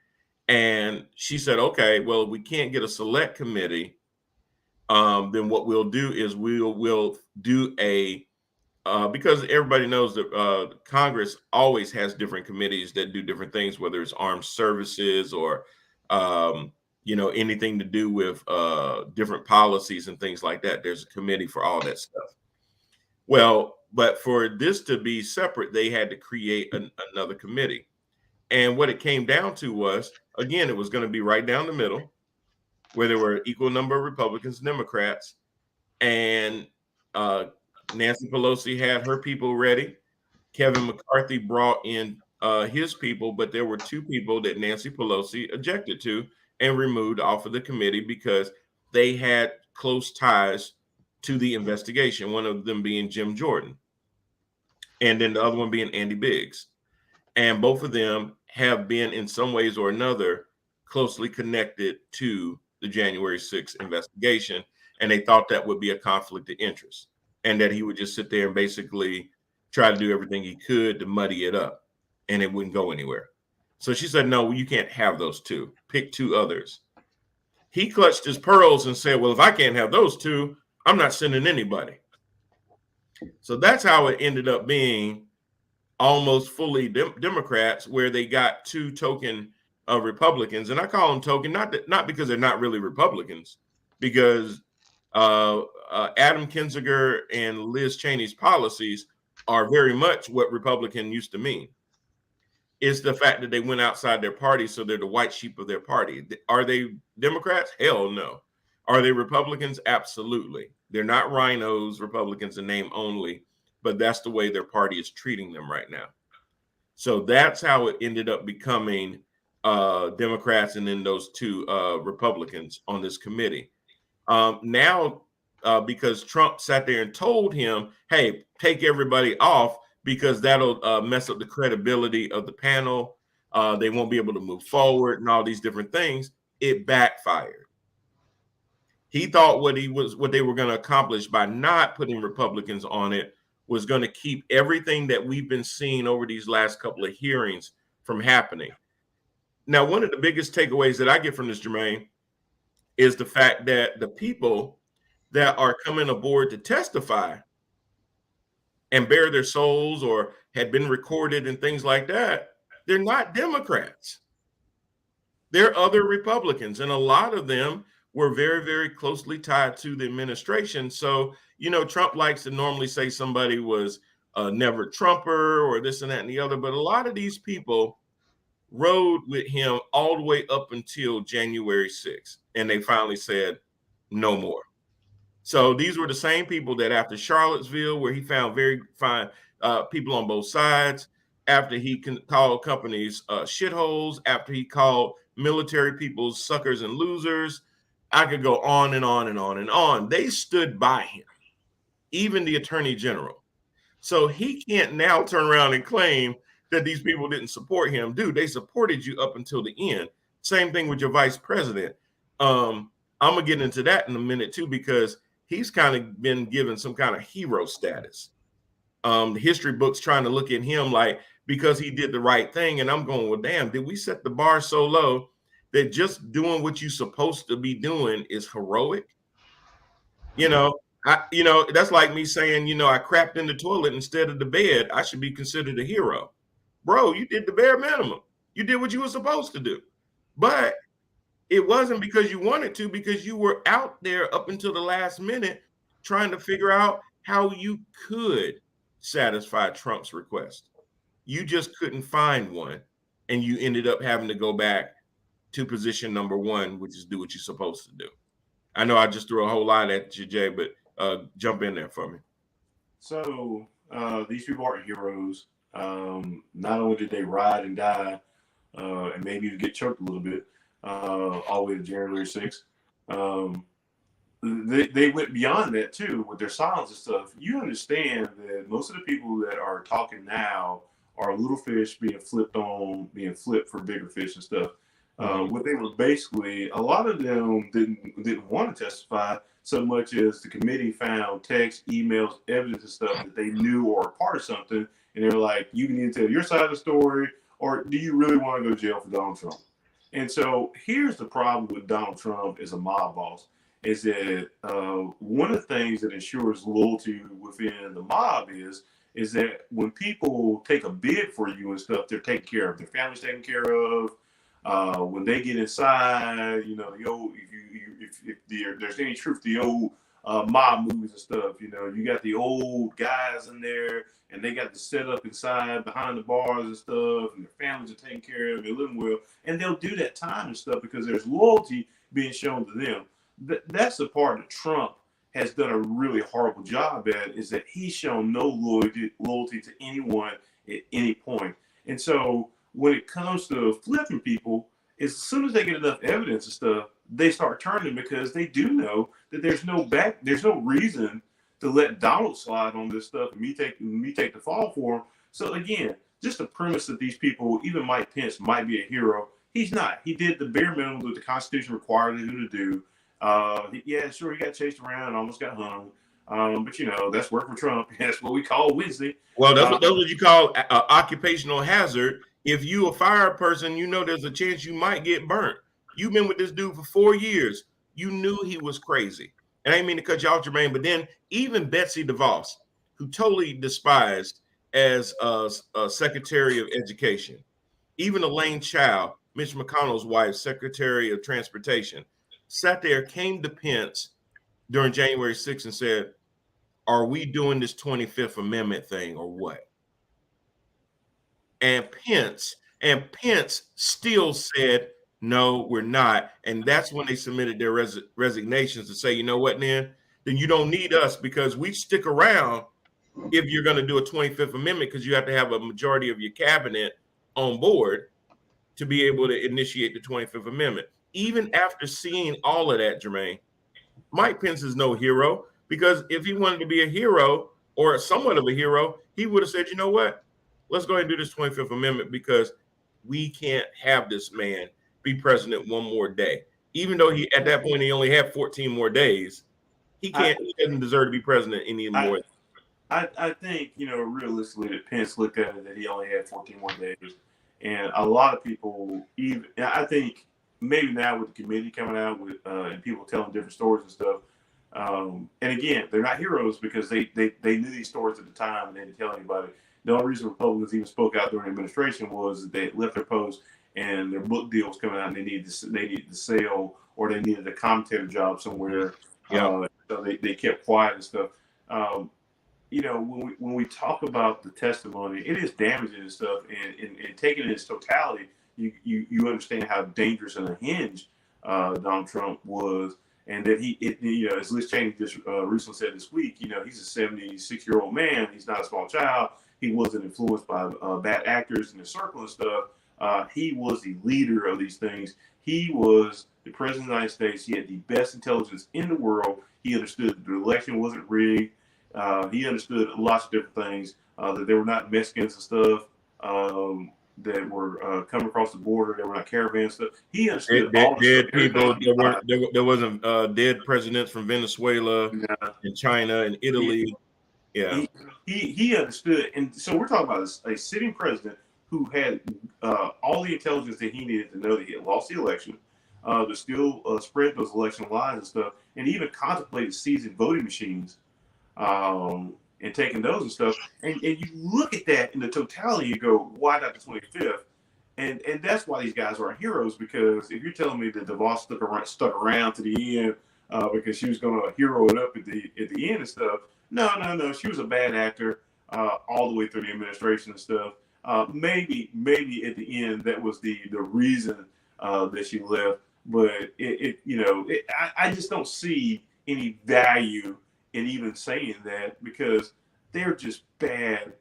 and she said, okay, well, if we can't get a select committee, then what we'll do is we'll do a, because everybody knows that Congress always has different committees that do different things, whether it's armed services or, anything to do with different policies and things like that. There's a committee for all that stuff. Well, but for this to be separate, they had to create another committee. And what it came down to was, again, it was going to be right down the middle, where there were an equal number of Republicans and Democrats. And Nancy Pelosi had her people ready. Kevin McCarthy brought in his people, but there were 2 people that Nancy Pelosi objected to and removed off of the committee because they had close ties to the investigation, one of them being Jim Jordan, and then the other one being Andy Biggs. And both of them have been in some ways or another closely connected to the January 6th investigation. And they thought that would be a conflict of interest and that he would just sit there and basically try to do everything he could to muddy it up and it wouldn't go anywhere. So she said, no, you can't have those 2. Pick 2 others. He clutched his pearls and said, well, if I can't have those 2, I'm not sending anybody. So that's how it ended up being almost fully Democrats, where they got 2 token Republicans. And I call them token, not because they're not really Republicans, because Adam Kinzinger and Liz Cheney's policies are very much what Republican used to mean. It's the fact that they went outside their party, so they're the white sheep of their party. Are they Democrats? Hell no. Are they Republicans? Absolutely. They're not rhinos, Republicans in name only, but that's the way their party is treating them right now. So that's how it ended up becoming Democrats and then those 2 Republicans on this committee. Now, because Trump sat there and told him, hey, take everybody off because that'll mess up the credibility of the panel. They won't be able to move forward and all these different things. It backfired. He thought what they were going to accomplish by not putting Republicans on it was going to keep everything that we've been seeing over these last couple of hearings from happening. Now, one of the biggest takeaways that I get from this, Jermaine, is the fact that the people that are coming aboard to testify and bare their souls or had been recorded and things like that, they're not Democrats. They're other Republicans, and a lot of them were very, very closely tied to the administration. So, Trump likes to normally say somebody was a never Trumper or this and that and the other, but a lot of these people rode with him all the way up until January 6th, and they finally said no more. So these were the same people that after Charlottesville, where he found very fine people on both sides, after he called companies shitholes, after he called military people suckers and losers, I could go on and on and on and on. They stood by him, even the attorney general. So he can't now turn around and claim that these people didn't support him. Dude, they supported you up until the end. Same thing with your vice president. I'm going to get into that in a minute too, because he's kind of been given some kind of hero status. The history books trying to look at him like, because he did the right thing. And I'm going, well, damn, did we set the bar so low that just doing what you're supposed to be doing is heroic? That's like me saying, I crapped in the toilet instead of the bed. I should be considered a hero. bro, you did the bare minimum. You did what you were supposed to do. But it wasn't because you wanted to, because you were out there up until the last minute trying to figure out how you could satisfy Trump's request. You just couldn't find one, and you ended up having to go back to position number one, which is do what you're supposed to do. I know I just threw a whole lot at you, Jay, but jump in there for me. So these people aren't heroes. Not only did they ride and die, and maybe even get choked a little bit, all the way to January 6th. They went beyond that too with their silence and stuff. You understand that most of the people that are talking now are little fish being flipped for bigger fish and stuff. What they were basically, a lot of them didn't want to testify so much as the committee found text, emails, evidence and stuff that they knew or a part of something, and they were like, you need to tell your side of the story, or do you really want to go to jail for Donald Trump? And so here's the problem with Donald Trump as a mob boss, is that one of the things that ensures loyalty within the mob is that when people take a bid for you and stuff, they're taken care of, their family's taken care of. When they get inside, you know, the old, if there's any truth to the old mob movies and stuff, you know, you got the old guys in there and they got the setup inside behind the bars and stuff, and their families are taken care of, they're living well, and they'll do that time and stuff because there's loyalty being shown to them. That's the part that Trump has done a really horrible job at, is that he's shown no loyalty to anyone at any point. And so when it comes to flipping people, as soon as they get enough evidence and stuff, they start turning, because they do know that there's no reason to let Donald slide on this stuff and me take the fall for him. So again, just the premise that these people, even Mike Pence, might be a hero. He's not. He did the bare minimum that the Constitution required him to do. Yeah, sure, he got chased around and almost got hung. But you know, that's work for Trump. That's what we call Wednesday. Well, that's what you call occupational hazard. If you a fire person, you know there's a chance you might get burnt. You've been with this dude for 4 years. You knew he was crazy. And I didn't mean to cut you off, Jermaine, but then even Betsy DeVos, who totally despised as a Secretary of Education, even Elaine Chao, Mitch McConnell's wife, Secretary of Transportation, sat there, came to Pence during January 6th and said, are we doing this 25th Amendment thing or what? And Pence still said, no, we're not. And that's when they submitted their resignations to say, you know what, then you don't need us, because we stick around if you're going to do a 25th Amendment, because you have to have a majority of your cabinet on board to be able to initiate the 25th Amendment. Even after seeing all of that, Jermaine, Mike Pence is no hero, because if he wanted to be a hero or somewhat of a hero, he would have said, you know what? Let's go ahead and do this 25th Amendment, because we can't have this man be president one more day. Even though at that point he only had 14 more days, he doesn't deserve to be president anymore. I think, you know, realistically, that Pence looked at it that he only had 14 more days. And a lot of people, I think maybe now with the committee coming out with and people telling different stories and stuff. And again, they're not heroes because they knew these stories at the time and they didn't tell anybody. The only reason Republicans even spoke out during the administration was that they left their post and their book deal was coming out and they needed to sell, or they needed a commentator job somewhere. So they kept quiet and stuff. You know, when we talk about the testimony, it is damaging and stuff, and taking it in its totality, you understand how dangerous and unhinged Donald Trump was, and that you know, as Liz Cheney just recently said this week, you know, he's a 76-year-old man. He's not a small child. He wasn't influenced by bad actors in his circle and stuff. He was the leader of these things. He was the president of the United States. He had the best intelligence in the world. He understood that the election wasn't rigged. He understood lots of different things, that there were not Mexicans and stuff that were coming across the border. There were not caravans stuff. He understood dead people. There wasn't dead presidents from Venezuela and China and Italy. Yeah, he understood. And so we're talking about a sitting president who had all the intelligence that he needed to know that he had lost the election, to still spread those election lies and stuff, and even contemplated seizing voting machines. and taking those and stuff. And you look at that in the totality, you go, why not the 25th? And that's why these guys aren't heroes, because if you're telling me that DeVos stuck around to the end because she was going to hero it up at the end and stuff, no, she was a bad actor all the way through the administration and stuff. Maybe at the end that was the reason that she left, but I just don't see any value in even saying that, because they're just bad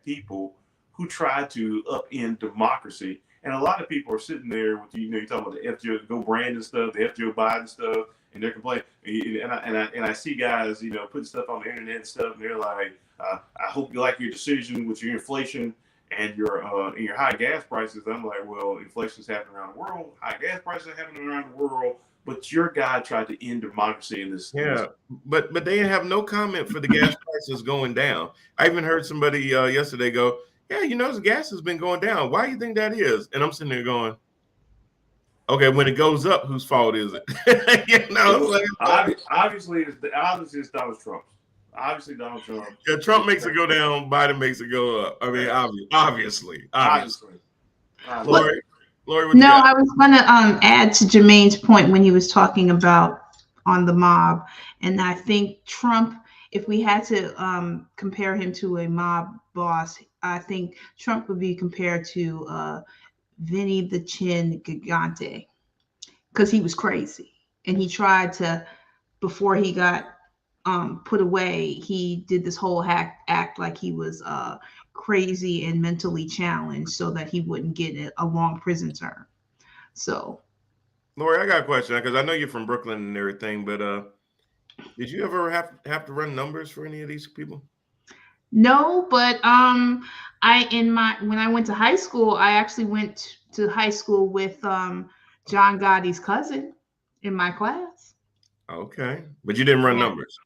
people who try to upend democracy. And a lot of people are sitting there with, you're talking about the FJ Go Brandon stuff, the FJ Biden stuff, and they're complaining. And I see guys, putting stuff on the internet and stuff, and they're like, I hope you like your decision with your inflation and your high gas prices. I'm like, well, inflation's happening around the world, high gas prices are happening around the world, but your guy tried to end democracy in this. Yeah, but they have no comment for the gas prices going down. I even heard somebody yesterday go, yeah, the gas has been going down. Why do you think that is? And I'm sitting there going, okay, when it goes up, whose fault is it? Obviously, it's Donald Trump. Obviously, Donald Trump. Yeah, Trump makes it go down. Biden makes it go up. I mean, obviously. Lori, no, I was going to add to Jermaine's point when he was talking about on the mob, and I think Trump, if we had to compare him to a mob boss, I think Trump would be compared to Vinny the Chin Gigante, because he was crazy, and he tried to, before he got put away, he did this whole act like he was crazy and mentally challenged so that he wouldn't get a long prison term. So, Lori, I got a question, because I know you're from Brooklyn and everything, but did you ever have to run numbers for any of these people? No, but when I went to high school, I actually went to high school with John Gotti's cousin in my class. Okay, but you didn't run numbers.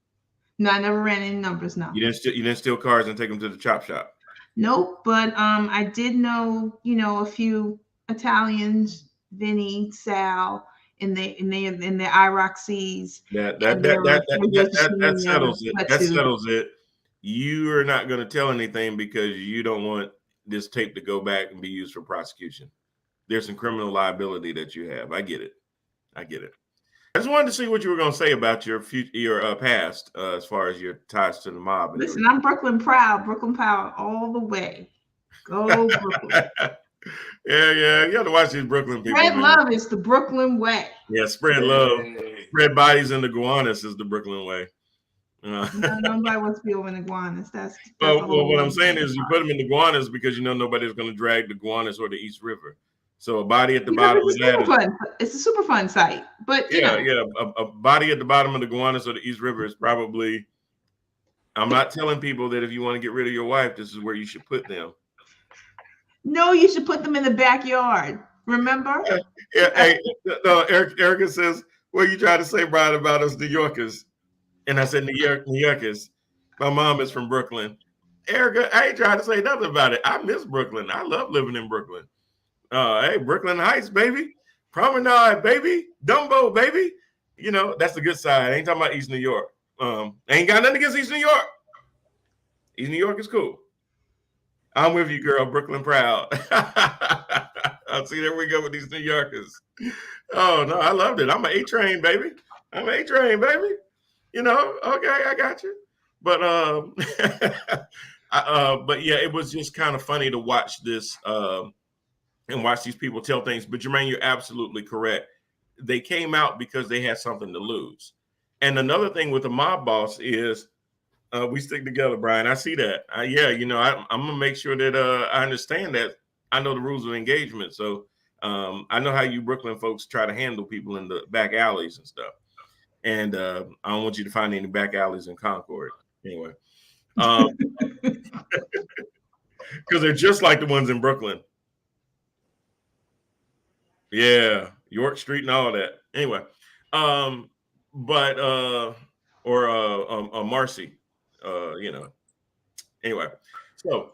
No, I never ran any numbers. No. You didn't steal cars and take them to the chop shop. Nope, but I did know a few Italians, Vinny, Sal, in the IROCs. That settles it. That settles it. You are not going to tell anything because you don't want this tape to go back and be used for prosecution. There's some criminal liability that you have. I get it. I just wanted to see what you were going to say about your past as far as your ties to the mob. Listen, I'm Brooklyn proud, Brooklyn power all the way. Go Brooklyn. Yeah. You have to watch these Brooklyn people. Spread love is the Brooklyn way. Yeah, spread love. Spread bodies in the iguanas is the Brooklyn way. Nobody wants to be over in iguanas. That's well, what I'm saying is you put them in the iguanas because nobody's going to drag the iguanas or the East River. So a body at the bottom of that. It's a super fun site, but a body at the bottom of the iguanas or the East River is probably. I'm not telling people that if you want to get rid of your wife, this is where you should put them. No, you should put them in the backyard. Remember? Hey, Erica says, "What are you trying to say, Brian, about us New Yorkers?" And I said, New Yorkers. My mom is from Brooklyn. Erica, I ain't trying to say nothing about it. I miss Brooklyn. I love living in Brooklyn. Hey, Brooklyn Heights, baby. Promenade, baby. Dumbo, baby. That's the good side. I ain't talking about East New York. I ain't got nothing against East New York. East New York is cool. I'm with you, girl. Brooklyn proud. I'll see, there we go with these New Yorkers. Oh, no, I loved it. I'm an A-train, baby. Okay, I got you. But but yeah, it was just kind of funny to watch this and watch these people tell things. But Jermaine, you're absolutely correct. They came out because they had something to lose. And another thing with the mob boss is we stick together, Brian. I see that. I'm gonna make sure that I understand that. I know the rules of engagement, so I know how you Brooklyn folks try to handle people in the back alleys and stuff. And I don't want you to find any back alleys in Concord, anyway, because they're just like the ones in Brooklyn. Yeah, York Street and all that. Anyway, or Marcy, Anyway, so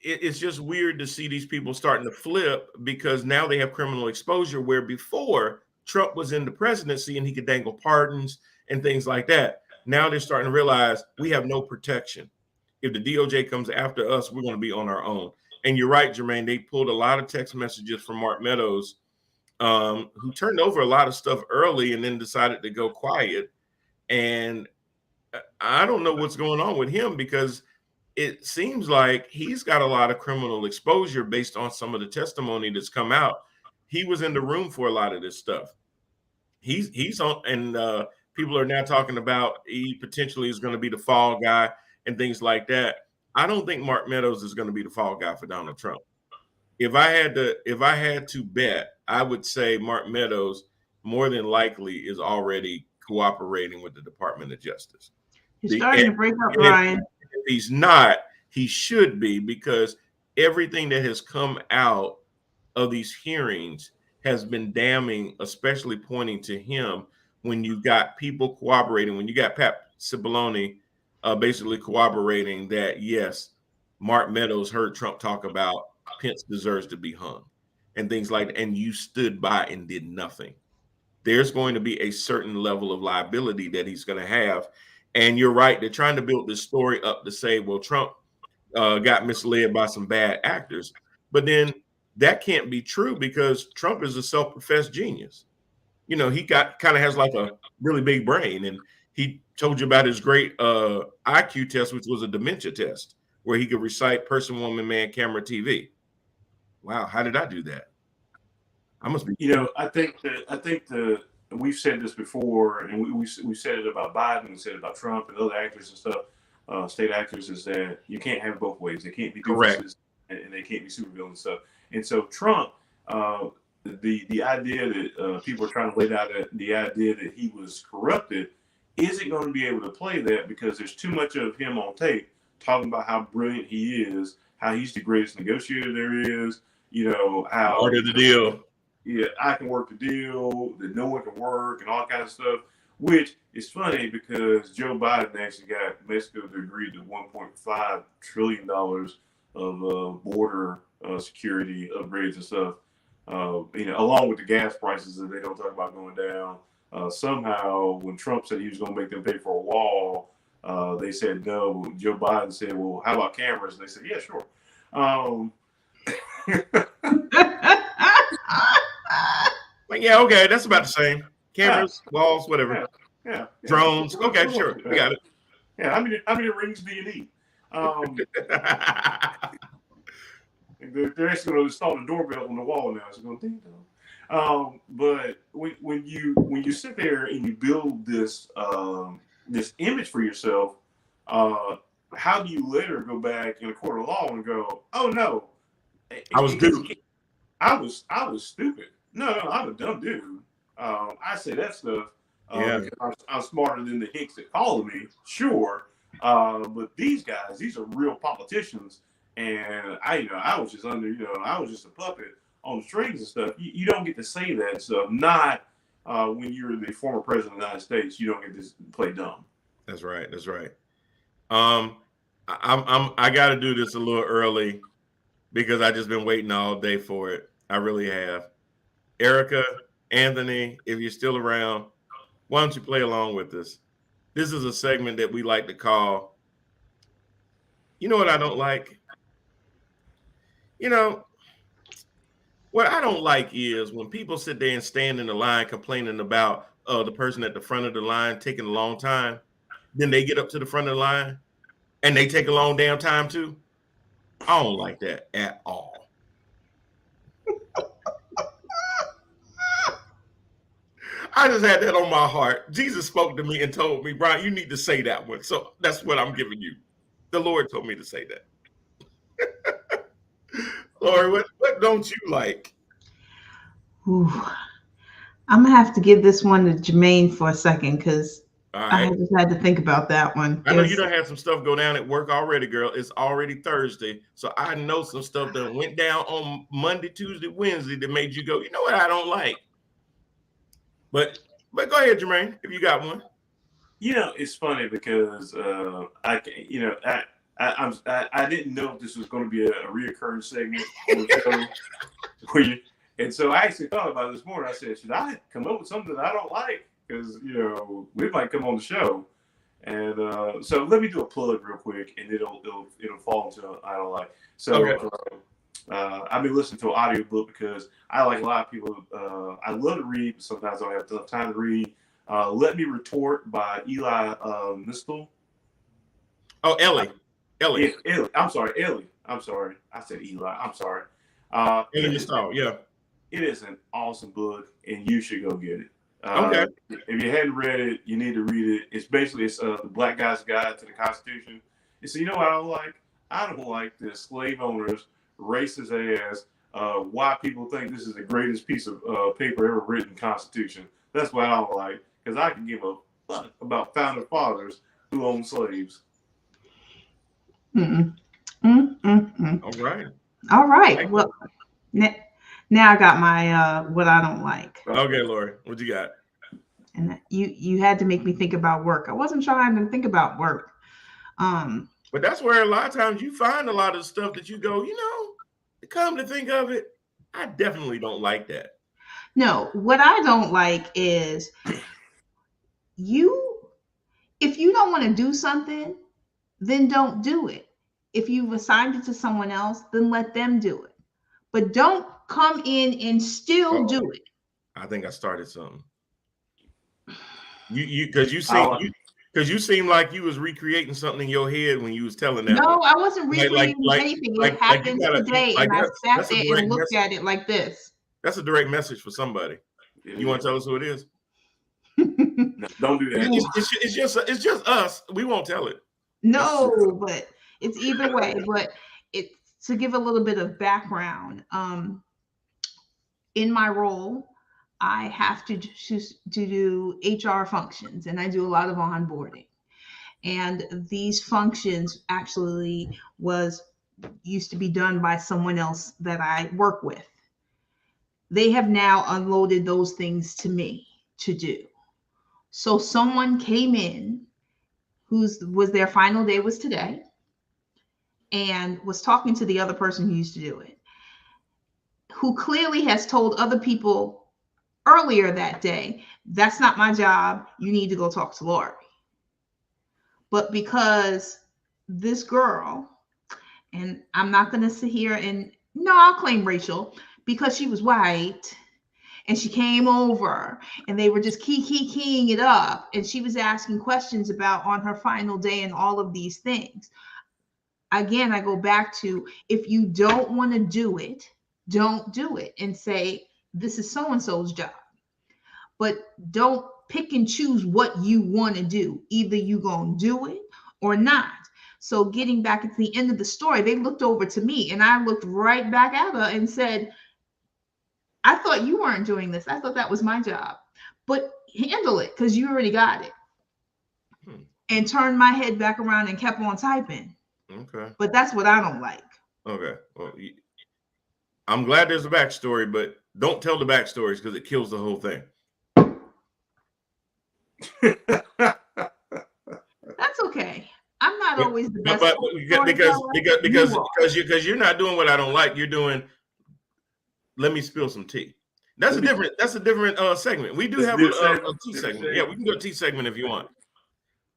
it's just weird to see these people starting to flip because now they have criminal exposure, where before Trump was in the presidency and he could dangle pardons and things like that. now they're starting to realize we have no protection. If the DOJ comes after us, we're going to be on our own. And you're right, Jermaine. They pulled a lot of text messages from Mark Meadows, who turned over a lot of stuff early and then decided to go quiet. And I don't know what's going on with him, because it seems like he's got a lot of criminal exposure based on some of the testimony that's come out. He was in the room for a lot of this stuff. He's on, and people are now talking about he potentially is going to be the fall guy and things like that. I don't think Mark Meadows is going to be the fall guy for Donald Trump. If I had to bet, I would say Mark Meadows more than likely is already cooperating with the Department of Justice. He's starting to break up, Brian. If he's not, he should be, because everything that has come out of these hearings has been damning, especially pointing to him. When you got people cooperating, when you got Pat Cipollone basically corroborating that, yes, Mark Meadows heard Trump talk about Pence deserves to be hung and things like that, and you stood by and did nothing. There's going to be a certain level of liability that he's going to have. And you're right, they're trying to build this story up to say, well, Trump got misled by some bad actors. But then that can't be true, because Trump is a self-professed genius. You know, he kind of has like a really big brain, and he told you about his great IQ test, which was a dementia test, where he could recite person, woman, man, camera, TV. Wow, how did I do that? I must be. You know, I think we've said this before, and we said it about Biden, we said it about Trump and other actors and stuff, state actors, is that you can't have it both ways. They can't be doofuses and they can't be supervillains and stuff. And so Trump, the idea that people are trying to lay down, the idea that he was corrupted, isn't going to be able to play that, because there's too much of him on tape talking about how brilliant he is, how he's the greatest negotiator there is, you know, how art of the deal. Yeah, I can work the deal, that no one can work, and all kinds of stuff, which is funny because Joe Biden actually got Mexico to agree to $1.5 trillion of border security upgrades and stuff, you know, along with the gas prices that they don't talk about going down. Somehow, when Trump said he was going to make them pay for a wall, they said no. Joe Biden said, well, how about cameras? And they said, yeah, sure. Like, yeah, okay, that's about the same. Cameras, walls, whatever. Yeah. Drones. Okay, sure. We got it. Yeah, how many rings do you need? They're actually going to install the doorbell on the wall now. It's going to ding dong. But when you sit there and you build this this image for yourself, how do you later go back in a court of law and go, oh no, I was stupid. I was stupid. No, I'm a dumb dude. I say that stuff because I'm smarter than the hicks that follow me. Sure, but these guys, these are real politicians, and I was just I was just a puppet on the strings and stuff. You don't get to say that stuff. Not when you're the former president of the United States. You don't get to play dumb. That's right. That's right. I got to do this a little early because I just been waiting all day for it. I really have. Erica, Anthony, if you're still around, why don't you play along with us? This is a segment that we like to call, you know what I don't like? You know, what I don't like is when people sit there and stand in the line complaining about the person at the front of the line taking a long time. Then they get up to the front of the line and they take a long damn time too. I don't like that at all. I just had that on my heart. Jesus spoke to me and told me, Brian, you need to say that one. So that's what I'm giving you. The Lord told me to say that. Lord, what don't you like? Ooh. I'm going to have to give this one to Jermaine for a second because I just had to think about that one. I know you done had some stuff go down at work already, girl. It's already Thursday. So I know some stuff that went down on Monday, Tuesday, Wednesday that made you go, you know what I don't like. But go ahead, Jermaine, if you got one. You know, it's funny because I didn't know if this was going to be a reoccurring segment on the show. And so I actually thought about it this morning. I said, should I come up with something that I don't like? Because, you know, we might come on the show. And so let me do a plug real quick, and it'll fall into I don't like. So Okay. I've been listening to an audiobook because I, like a lot of people, I love to read, but sometimes I don't have enough time to read. Let Me Retort by Eli Mistel. Oh, Ellie. Ellie. I'm sorry, Ellie. I'm sorry. I said Eli. I'm sorry. Ellie Mistel, yeah. It is an awesome book, and you should go get it. Okay. If you hadn't read it, you need to read it. It's basically the Black Guy's Guide to the Constitution. And so you know what I don't like? I don't like the slave owners, racist ass, why people think this is the greatest piece of paper ever written, Constitution. That's what I don't like, because I can give a fuck about founder fathers who own slaves. All right. All right. Well, now I got my what I don't like. Okay, Lori, what you got? And you had to make me think about work. I wasn't trying to think about work. But that's where a lot of times you find a lot of stuff that you go, come to think of it, I definitely don't like that. No, what I don't like is if you don't want to do something, then don't do it. If you've assigned it to someone else, then let them do it. But don't come in and still do it. I think I started something. Because you seem like you was recreating something in your head when you was telling that. No, I wasn't recreating anything. It happened today, and I sat there and looked at it like this. That's a direct message for somebody. You want to tell us who it is? No, don't do that. It's just us. We won't tell it. No, but it's either way. But it's to give a little bit of background. In my role, I have to do HR functions, and I do a lot of onboarding. And these functions actually used to be done by someone else that I work with. They have now unloaded those things to me to do. So someone came in was their final day was today, and was talking to the other person who used to do it, who clearly has told other people earlier that day, that's not my job. You need to go talk to Lori. But because this girl, and I'm not going to sit here and I'll claim Rachel, because she was white and she came over and they were just keying it up. And she was asking questions about on her final day and all of these things. Again, I go back to, if you don't want to do it, don't do it, and say, this is so-and-so's job. But don't pick and choose what you want to do. Either you going to do it or not. So getting back at the end of the story, they looked over to me and I looked right back at her and said, I thought you weren't doing this. I thought that was my job. But handle it, because you already got it. And turned my head back around and kept on typing. Okay. But that's what I don't like. Okay. Well, I'm glad there's a backstory, but don't tell the backstories because it kills the whole thing. That's okay. I'm not always the best. But because you're not doing what I don't like. You're doing. Let me spill some tea. That's a different segment. We do have a tea segment. Yeah, we can do a tea segment if you want.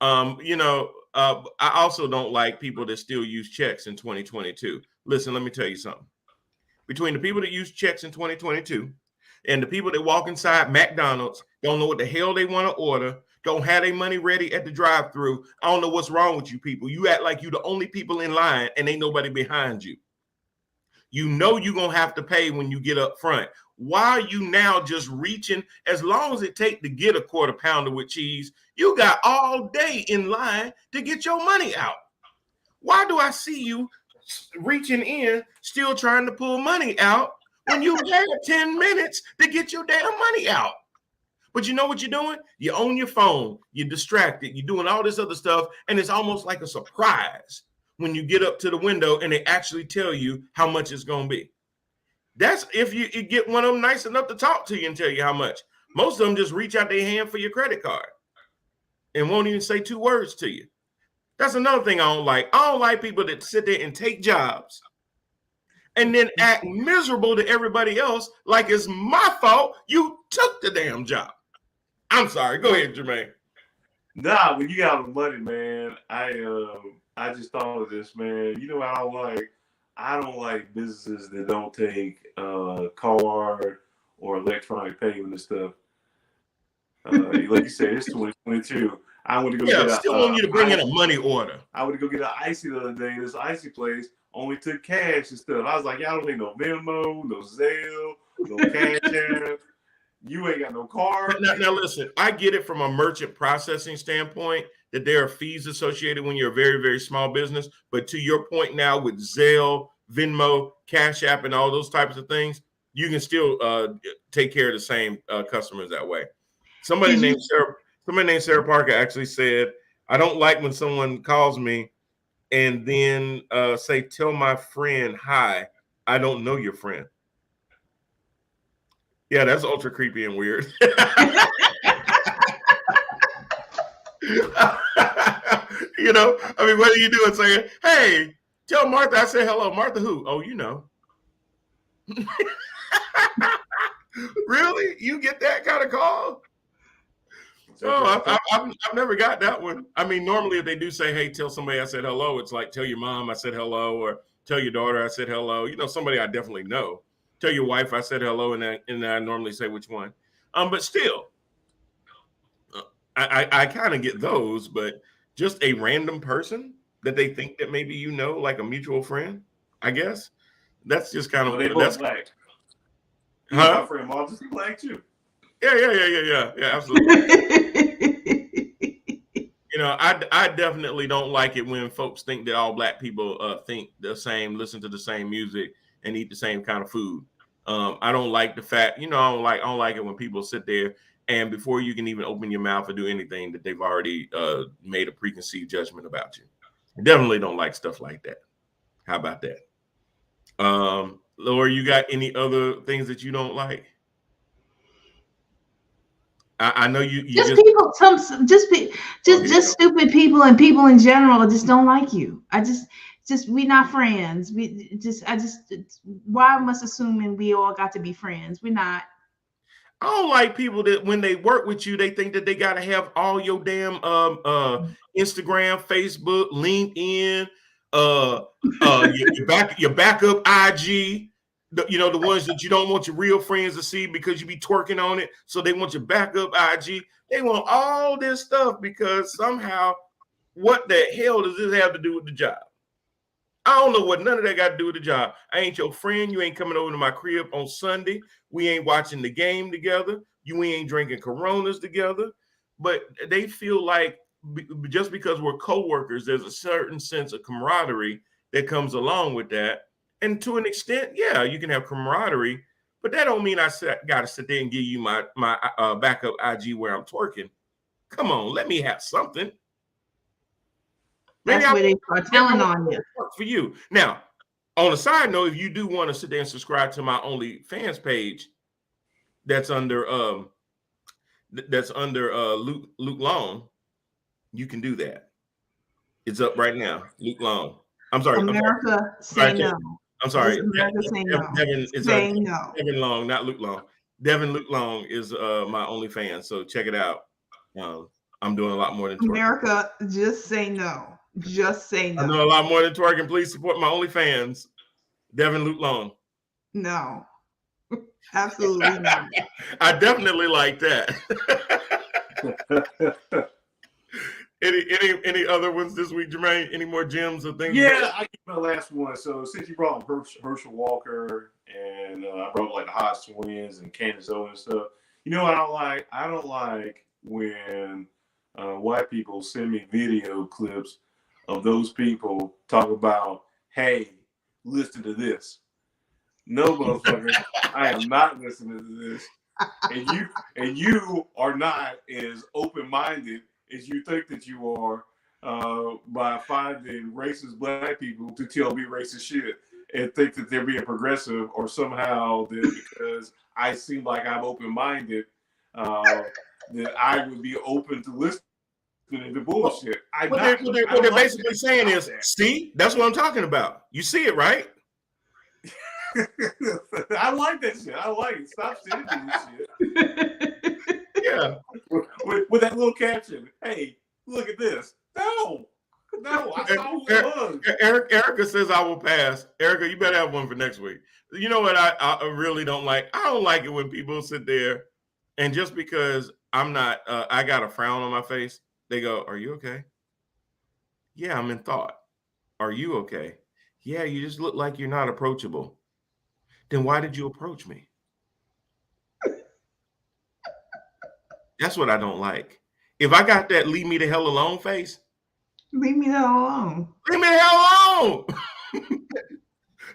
I also don't like people that still use checks in 2022. Listen, let me tell you something. Between the people that use checks in 2022 and the people that walk inside McDonald's, don't know what the hell they want to order, don't have their money ready at the drive-thru. I don't know what's wrong with you people. You act like you the only people in line and ain't nobody behind you. You know you're going to have to pay when you get up front. Why are you now just reaching? As long as it takes to get a quarter pounder with cheese, you got all day in line to get your money out. Why do I see you reaching in, still trying to pull money out when you had 10 minutes to get your damn money out? But you know what you're doing? You're on your phone, you're distracted, you're doing all this other stuff, and it's almost like a surprise when you get up to the window and they actually tell you how much it's going to be. That's if you get one of them nice enough to talk to you and tell you how much. Most of them just reach out their hand for your credit card and won't even say two words to you. That's another thing I don't like. I don't like people that sit there and take jobs and then act miserable to everybody else like it's my fault you took the damn job. I'm sorry. Go ahead, Jermaine. Nah, when you got the money, man, I just thought of this, man. You know what I don't like? I don't like businesses that don't take card or electronic payment and stuff. Like you said, it's 2022. I went to go get still want you to bring in a money order. I went to go get an icy the other day. This icy place only took cash and stuff. I was like, y'all don't need no Venmo, no Zelle, no Cash App. You ain't got no card. Now listen, I get it from a merchant processing standpoint that there are fees associated when you're a very, very small business. But to your point now with Zelle, Venmo, Cash App, and all those types of things, you can still take care of the same customers that way. Somebody named Sarah Parker actually said, I don't like when someone calls me and then say, tell my friend hi, I don't know your friend. Yeah, that's ultra creepy and weird. You know, I mean, what are you doing saying, hey, tell Martha I said hello. Martha who? Oh, you know. Really? You get that kind of call? Oh, I've never got that one. I mean, normally if they do say, hey, tell somebody I said hello, it's like, tell your mom I said hello, or tell your daughter I said hello. You know, somebody I definitely know. Tell your wife I said hello, and I normally say which one. But still, I kind of get those, but just a random person that they think that maybe you know, like a mutual friend, I guess. That's just kind of, they both black. Huh? My friend Martha's black too. Yeah, absolutely. You know, I definitely don't like it when folks think that all black people think the same, listen to the same music, and eat the same kind of food. I don't like the fact, you know, I don't like it when people sit there and before you can even open your mouth or do anything that they've already made a preconceived judgment about you. I definitely don't like stuff like that. How about that? Laura, you got any other things that you don't like? I know you just people, just stupid people and people in general just don't like you. We're not friends. Why must assuming we all got to be friends? We're not. I don't like people that when they work with you, they think that they got to have all your damn Instagram, Facebook, LinkedIn, your backup IG. You know, the ones that you don't want your real friends to see because you be twerking on it. So they want your backup IG. They want all this stuff because somehow, what the hell does this have to do with the job? I don't know what none of that got to do with the job. I ain't your friend. You ain't coming over to my crib on Sunday. We ain't watching the game together. We ain't drinking Coronas together. But they feel like just because we're coworkers, there's a certain sense of camaraderie that comes along with that. And to an extent, yeah, you can have camaraderie, but that don't mean I got to sit there and give you my backup IG where I'm twerking. Come on, let me have something. That's where they start telling on you. For you. Now, on a side note, if you do want to sit there and subscribe to my OnlyFans page, that's under Luke Long, you can do that. It's up right now. Luke Long. I'm sorry. America, say no. I'm sorry. America, say no. Devin is saying no. Devin Long, not Luke Long. Devin Luke Long is my OnlyFans, so check it out. I'm doing a lot more than twerking. America, just say no. Just say no. I'm doing a lot more than twerking. Please support my OnlyFans. Devin Luke Long. No. Absolutely not. I definitely like that. Any other ones this week, Jermaine? Any more gems or things? Yeah, I give my last one. So since you brought up Herschel Walker and I brought up like the Hodge twins and Candace Owens and stuff, you know what I don't like? I don't like when white people send me video clips of those people talk about, hey, listen to this. No, motherfucker, I am not listening to this. And you are not as open-minded as you think that you are by finding racist black people to tell me racist shit and think that they're being progressive or somehow that because I seem like I'm open-minded that I would be open to listening to bullshit. What they're basically saying is, see, that's what I'm talking about. You see it, right? I like that shit. I like it. Stop sending me this shit. Yeah. With that little caption, hey, look at this. No, I saw who it was. Erica says I will pass. Erica, you better have one for next week. You know what I really don't like? I don't like it when people sit there and just because I'm not, I got a frown on my face, they go, "Are you okay?" Yeah, I'm in thought. Are you okay? Yeah, you just look like you're not approachable. Then why did you approach me? That's what I don't like. If I got that leave me the hell alone face, Leave me the hell alone. leave me the hell alone.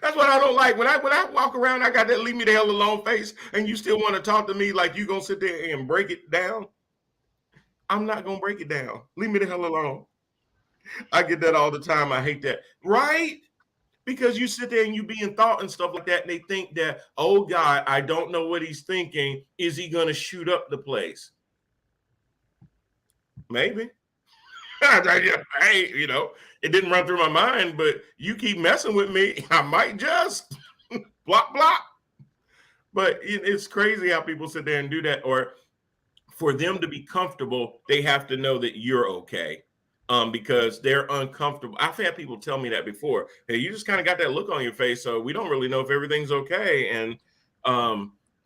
That's what I don't like. When I walk around, I got that leave me the hell alone face, and you still want to talk to me like you gonna sit there and break it down. I'm not gonna break it down. Leave me the hell alone. I get that all the time. I hate that. Right? Because you sit there and you be in thought and stuff like that, and they think that, oh God, I don't know what he's thinking. Is he gonna shoot up the place? Maybe. Hey, you know, it didn't run through my mind, but you keep messing with me, I might just block. But it's crazy how people sit there and do that. Or for them to be comfortable, they have to know that you're okay. Because they're uncomfortable. I've had people tell me that before. Hey, you just kind of got that look on your face, so we don't really know if everything's okay. And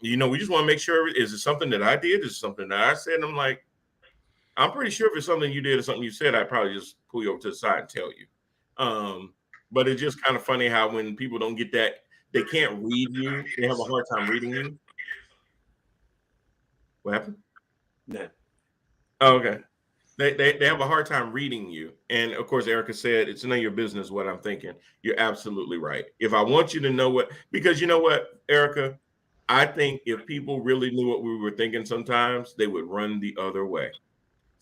you know, we just want to make sure, is it something that I did? Is it something that I said? And I'm like, I'm pretty sure if it's something you did or something you said, I'd probably just pull you over to the side and tell you. But it's just kind of funny how when people don't get that, they can't read you. They have a hard time reading you. What happened? No. Oh, okay. They have a hard time reading you. And of course, Erica said, it's none of your business what I'm thinking. You're absolutely right. If I want you to know what, because you know what, Erica, I think if people really knew what we were thinking sometimes, they would run the other way.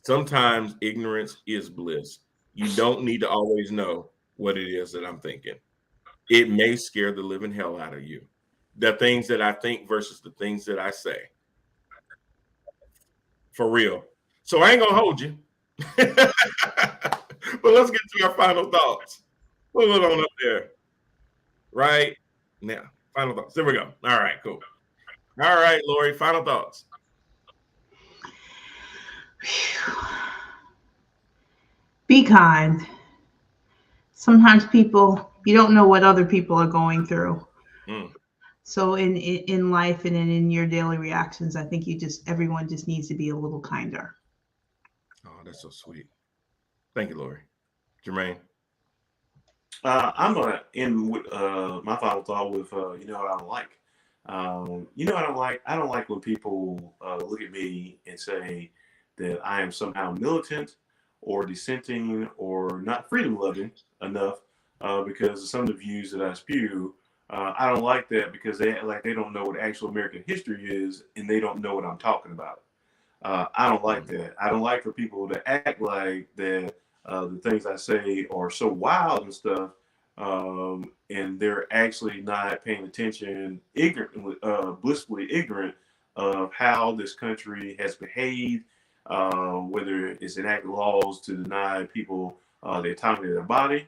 Sometimes ignorance is bliss. You don't need to always know what it is that I'm thinking. It may scare the living hell out of you. The things that I think versus the things that I say. For real. So I ain't gonna hold you. But let's get to our final thoughts. Put it on up there. Right now. Final thoughts. There we go. All right, cool. All right, Lori, final thoughts. Be kind. Sometimes people, you don't know what other people are going through. So in life and in your daily reactions, I think everyone just needs to be a little kinder. Oh, that's so sweet. Thank you, Lori. Jermaine. I'm gonna end with my final thought with you know what I don't like. You know what I don't like? I don't like when people look at me and say that I am somehow militant or dissenting or not freedom loving enough because of some of the views that I spew. I don't like that because they act like they don't know what actual American history is and they don't know what I'm talking about. I don't like that. I don't like for people to act like that the things I say are so wild and stuff, and they're actually not paying attention, blissfully ignorant of how this country has behaved, whether it's enacted laws to deny people the autonomy of their body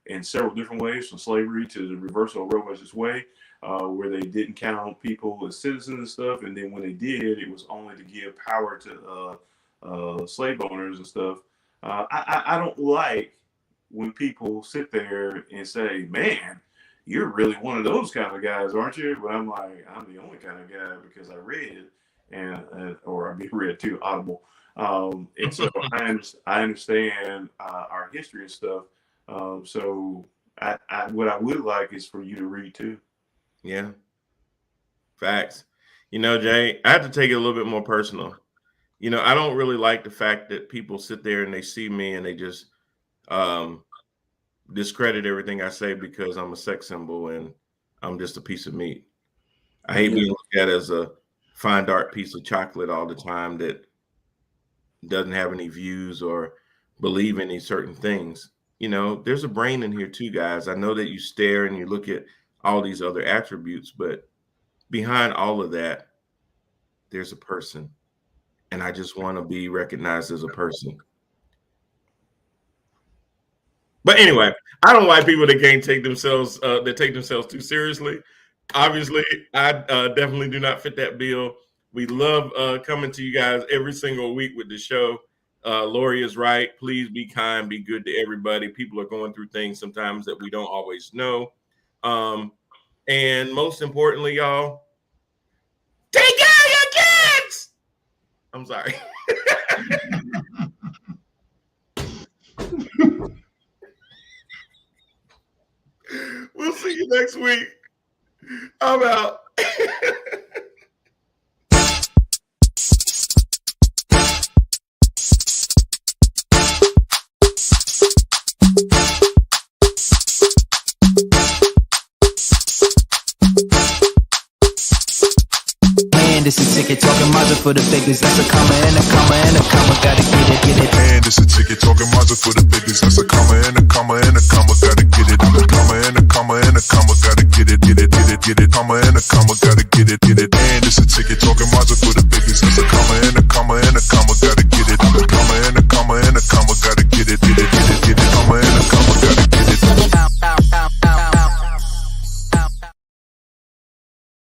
in several different ways, from slavery to the reversal of Roe versus Wade. Where they didn't count people as citizens and stuff, and then when they did, it was only to give power to slave owners and stuff. I don't like when people sit there and say, "Man, you're really one of those kind of guys, aren't you?" But I'm like, I'm the only kind of guy because I read or I mean read too, Audible, and so I understand our history and stuff. So what I would like is for you to read too. Yeah. Facts. You know, Jay, I have to take it a little bit more personal. You know, I don't really like the fact that people sit there and they see me and they just discredit everything I say because I'm a sex symbol and I'm just a piece of meat. I hate being looked at as a fine dark piece of chocolate all the time that doesn't have any views or believe any certain things. You know, there's a brain in here too, guys. I know that you stare and you look at all these other attributes, but behind all of that, there's a person. And I just want to be recognized as a person. But anyway, I don't like people that can't take themselves, too seriously. Obviously, I definitely do not fit that bill. We love coming to you guys every single week with the show. Lori is right. Please be kind, be good to everybody. People are going through things sometimes that we don't always know. And most importantly, y'all, take care of your kids. I'm sorry. We'll see you next week. I'm out. This is ticket talking Mazda for the figures. That's a comma and a comma and a comma. Gotta get it. And it's a ticket talking Mazda for the figures. That's a comma and a comma and a comma. Gotta get it. I'm a comma and a comma and a comma. Gotta get it. Comma and a comma. Gotta get it. And it's a ticket talking Mazda for the figures. That's a comma and a comma and a comma.